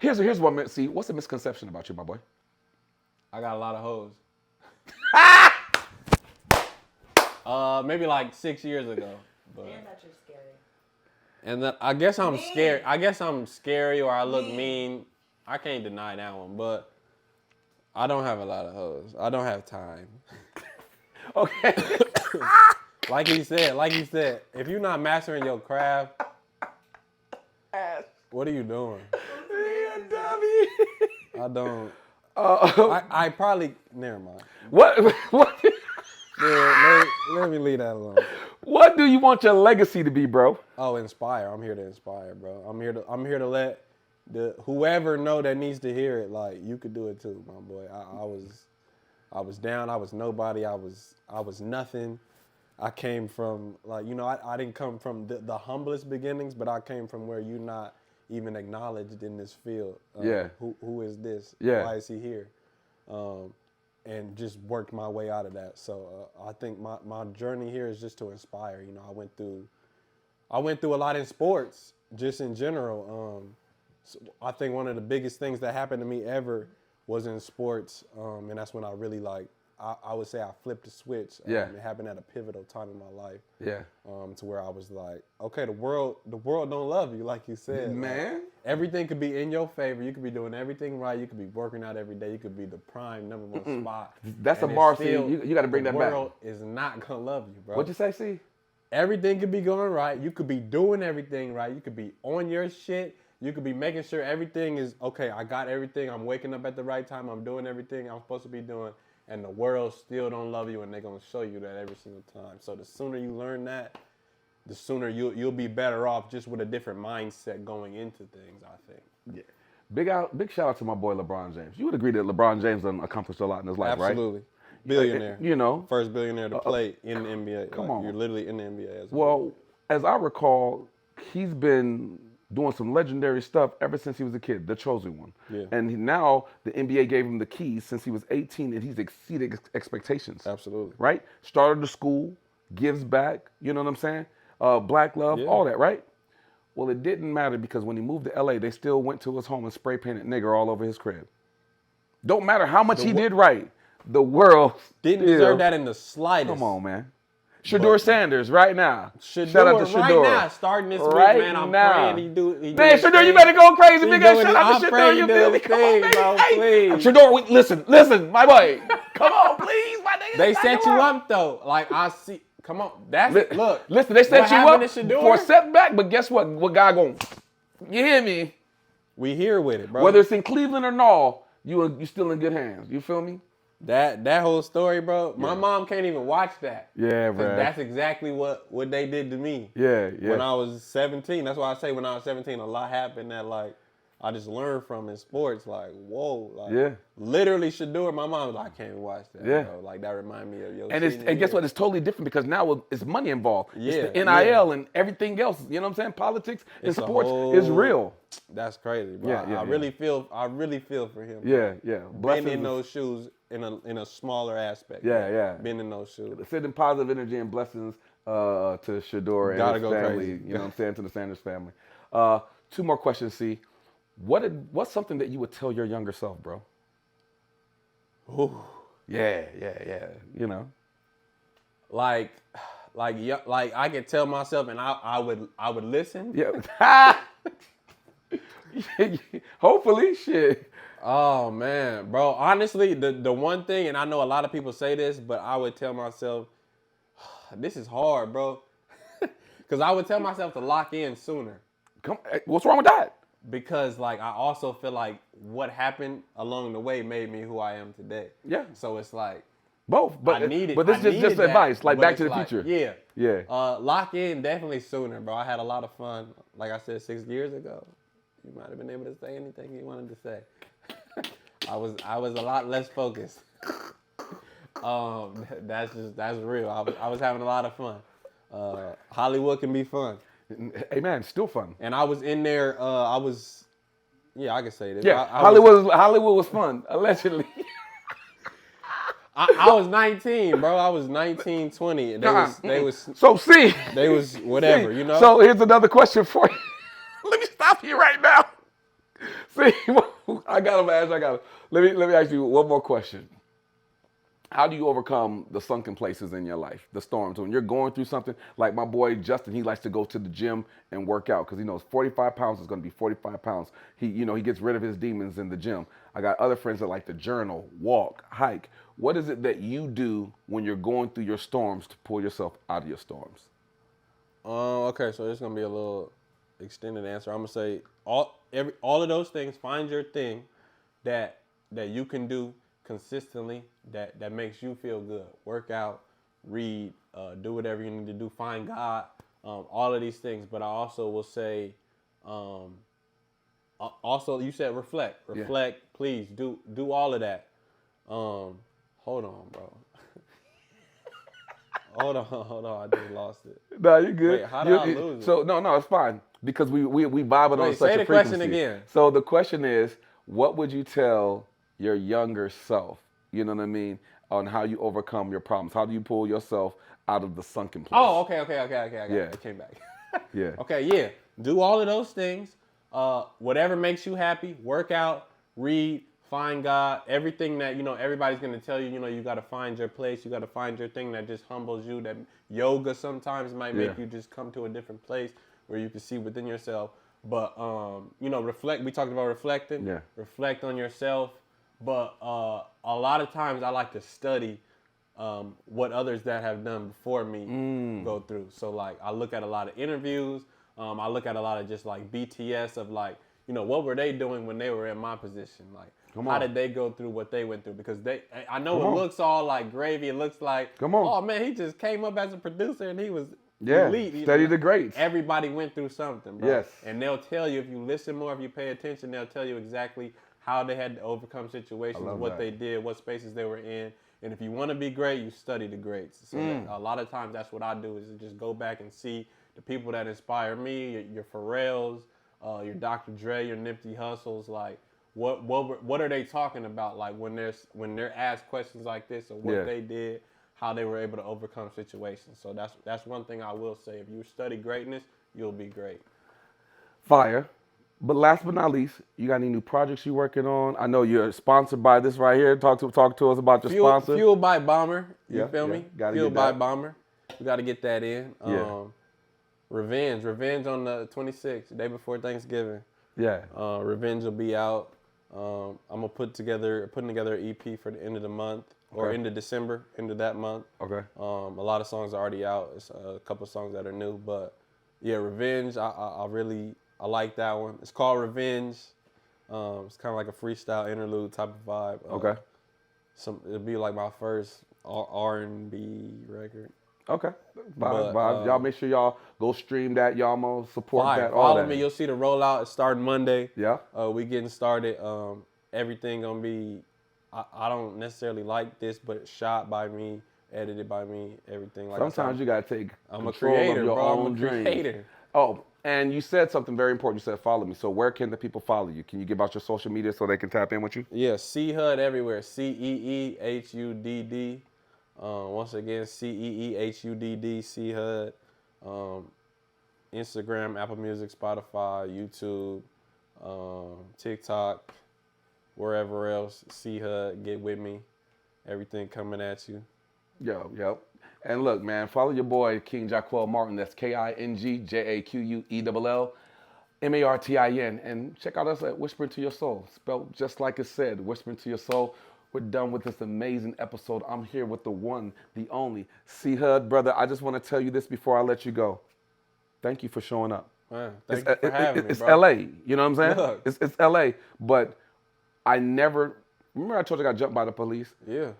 Here's one. See, what's the misconception about you, my boy? I got a lot of hoes. Maybe like 6 years ago. But. And that you're scary. And that, I guess I'm scared. I guess I'm scary or I look mean. I can't deny that one, but I don't have a lot of hoes. I don't have time. Okay. Like he said, if you're not mastering your craft, what are you doing? I don't. I probably. Never mind. What? Yeah, let me leave that alone. What do you want your legacy to be, bro? Oh, inspire. I'm here to inspire, bro. I'm here to let whoever know that needs to hear it. Like you could do it too, my boy. I was down. I was nobody. I was nothing. I came from I didn't come from the humblest beginnings, but I came from where you're not even acknowledged in this field. Yeah. Who is this? Yeah. Why is he here? And just worked my way out of that. So I think my journey here is just to inspire. You know, I went through a lot in sports, just in general. So I think one of the biggest things that happened to me ever was in sports, and that's when I really I would say I flipped the switch. Yeah. It happened at a pivotal time in my life. Yeah. To where I was like, okay, the world don't love you, like you said. Man. Like, everything could be in your favor. You could be doing everything right. You could be working out every day. You could be the prime #1 spot. That's a bar, C. You got to bring that back. The world is not going to love you, bro. What'd you say, C? Everything could be going right. You could be doing everything right. You could be on your shit. You could be making sure everything is, okay, I got everything. I'm waking up at the right time. I'm doing everything I'm supposed to be doing. And the world still don't love you, and they're going to show you that every single time. So the sooner you learn that, the sooner you'll be better off just with a different mindset going into things, I think. Yeah. Big shout out to my boy LeBron James. You would agree that LeBron James done accomplished a lot in his life, right? Absolutely. Billionaire. You know. First billionaire to play in the NBA. Come on. You're literally in the NBA. Well, as I recall, he's been doing some legendary stuff ever since he was a kid, the chosen one. Yeah. And now the NBA gave him the keys since he was 18 and he's exceeded expectations. Absolutely. Right? Started the school, gives back, you know what I'm saying? Black love, Yeah. all that, right? Well, it didn't matter because when he moved to LA, they still went to his home and spray painted nigger all over his crib. Don't matter how much he did right. The world didn't deserve that in the slightest. Come on, man. Shador Sanders, right now. Shador, shout out to Shador. Right now, starting this week, right man. I'm now. praying he do. Man, Shador, you better go crazy, big ass. Shout out to Shador, you feel me? Come on, baby. Hey, Shador, listen, my boy. Come on, please, my nigga. They set you up though. Like I see. Come on, look. Listen, they set you up for a setback, but guess what? What guy going? You hear me? We here with it, bro. Whether it's in Cleveland or no, you still in good hands. You feel me? That whole story, bro. My mom can't even watch that. Yeah, bro. That's exactly what they did to me. Yeah. When I was 17. That's why I say when I was 17, a lot happened that like I just learned from in sports. Like, whoa, like Yeah. literally Shador. My mom was like, I can't watch that. Yeah. Bro. Like that remind me of your. And guess what? It's totally different because now it's money involved. Yeah, it's the NIL and everything else. You know what I'm saying? Politics and It's a sports whole- is real. That's crazy, bro. Yeah, yeah, I really feel for him. Yeah, yeah. Being Blessings. in those shoes in a smaller aspect. Yeah, bro. yeah. Being in those shoes. Sending positive energy and blessings to Shador and Gotta his go family. crazy. You know what I'm saying? To the Sanders family. 2 more questions, C. What's something that you would tell your younger self, bro? Ooh. Yeah. You know. Like I could tell myself, and I would listen. Yeah. Hopefully, shit. Oh man, bro. Honestly, the one thing, and I know a lot of people say this, but I would tell myself, this is hard, bro. Because I would tell myself to lock in sooner. What's wrong with that? Because like I also feel like what happened along the way made me who I am today. Yeah. So it's like Both, but I needed. But this I is just needed advice, that, like but Back it's to the like, Future. Yeah. Yeah. Lock in definitely sooner, bro. I had a lot of fun. Like I said 6 years ago, you might have been able to say anything you wanted to say. I was a lot less focused. That's real. I was having a lot of fun. Hollywood can be fun. Hey man, still fun. And I was in there. I can say this. Yeah, I Hollywood was fun, allegedly. I was 19, bro. I was 19, 20. They was So see. they was whatever, you know. So here's another question for you. Let me stop you right now. See, I got him. Let me ask you one more question. How do you overcome the sunken places in your life, the storms? When you're going through something, like my boy Justin, he likes to go to the gym and work out because he knows 45 pounds is going to be 45 pounds. He gets rid of his demons in the gym. I got other friends that like to journal, walk, hike. What is it that you do when you're going through your storms to pull yourself out of your storms? Okay, so this is gonna be a little extended answer. I'm gonna say all of those things. Find your thing that you can do consistently that makes you feel good. Work out, read, do whatever you need to do. Find God, all of these things. But I also will say, also you said reflect. Reflect, please do all of that. Hold on, bro. Hold on, I just lost it. No, you good. Wait, how did I lose it? So no, it's fine because we vibing on such say a the frequency. question again. So the question is, what would you tell your younger self? You know what I mean? On how you overcome your problems. How do you pull yourself out of the sunken place? Oh, okay. I got Yeah. it. It came back. Yeah. Okay, yeah. Do all of those things. Whatever makes you happy. Work out, read, find God. Everything that, everybody's going to tell you, you got to find your place. You got to find your thing that just humbles you. That yoga sometimes might make you just come to a different place where you can see within yourself. But, reflect. We talked about reflecting. Yeah. Reflect on yourself. But a lot of times I like to study what others that have done before me go through. So like I look at a lot of interviews. I look at a lot of just like BTS of like, what were they doing when they were in my position? Like how did they go through what they went through? Because I know it looks all like gravy. It looks like, oh man, he just came up as a producer and he was elite. Study the greats. Everybody went through something, bro. Yes. And they'll tell you, if you listen more, if you pay attention, they'll tell you exactly how they had to overcome situations, what they did, what spaces they were in. And if you want to be great, you study the greats. So a lot of times that's what I do is just go back and see the people that inspire me, your Pharrells, your Dr. Dre, your Nipsey Hussles, like what are they talking about? Like when they're asked questions like this or what they did, how they were able to overcome situations. So that's one thing I will say. If you study greatness, you'll be great. Fire. But last but not least, you got any new projects you're working on? I know you're sponsored by this right here. Talk to us about your sponsor. Fueled by Bomber. You feel me? Gotta Fueled get by that. Bomber. We got to get that in. Yeah. Revenge on the 26th, the day before Thanksgiving. Yeah. Revenge will be out. I'm putting together an EP for the end of the month or end of December, end of that month. Okay. A lot of songs are already out. It's a couple songs that are new, but yeah, Revenge. I like that one. It's called Revenge. It's kind of like a freestyle interlude type of vibe. Okay. It'll be like my first R&B record. Okay. But, Vibes. Y'all make sure y'all go stream that. Y'all more support Fire. that. All Follow that. me. You'll see the rollout. It's starting Monday. Yeah. We getting started. Everything gonna be. I don't necessarily like this, but it's shot by me, edited by me, everything. Like Sometimes you gotta take I'm a control creator, of your bro. own I'm a dreams. creator. Oh, and you said something very important. You said follow me. So where can the people follow you? Can you give out your social media so they can tap in with you? Yeah, CeeHUD everywhere. CeeHudd. Once again, CeeHudd. CeeHUD. Instagram, Apple Music, Spotify, YouTube, TikTok, wherever else. CeeHUD, get with me. Everything coming at you. Yo. And look, man, follow your boy King Jaquel Martin. That's KingJaquellMartin. And check out us at Whispering to Your Soul. Spelled just like it said, Whispering to Your Soul. We're done with this amazing episode. I'm here with the one, the only CeeHUD, brother. I just want to tell you this before I let you go. Thank you for showing up. Man, thank you for having me, it's bro. LA, you know what I'm saying? Look. It's LA, but I never, remember I told you I got jumped by the police? Yeah.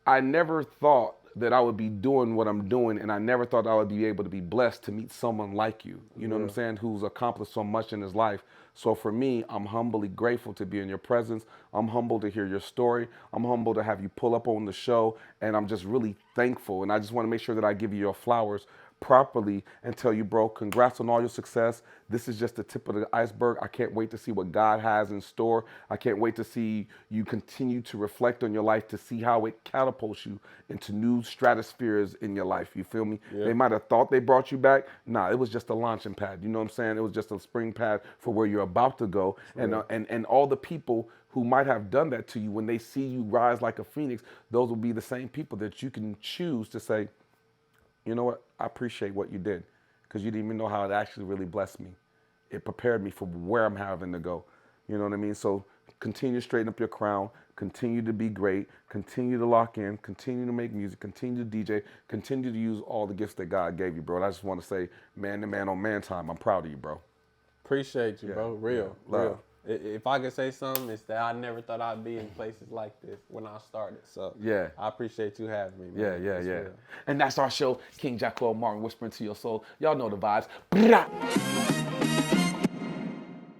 I never thought that I would be doing what I'm doing, and I never thought I would be able to be blessed to meet someone like you, you know what I'm saying, who's accomplished so much in his life. So for me, I'm humbly grateful to be in your presence. I'm humbled to hear your story. I'm humbled to have you pull up on the show, and I'm just really thankful, and I just want to make sure that I give you your flowers properly and tell you, bro, congrats on all your success. This is just the tip of the iceberg. I can't wait to see what God has in store. I can't wait to see you continue to reflect on your life, to see how it catapults you into new stratospheres in your life. You feel me? Yeah. They might have thought they brought you back. Nah, it was just a launching pad. You know what I'm saying? It was just a spring pad for where you're about to go. And all the people who might have done that to you, when they see you rise like a phoenix, those will be the same people that you can choose to say, you know what? I appreciate what you did, because you didn't even know how it actually really blessed me. It prepared me for where I'm having to go. You know what I mean? So continue to straighten up your crown, continue to be great, continue to lock in, continue to make music, continue to DJ, continue to use all the gifts that God gave you, bro. And I just want to say, man to man on man time, I'm proud of you, bro. Appreciate you, bro. Real. Love. If I could say something, it's that I never thought I'd be in places like this when I started. So Yeah. I appreciate you having me, man. Yeah. It's real. And that's our show, King Jaquel Martin, Whispering to Your Soul. Y'all know the vibes.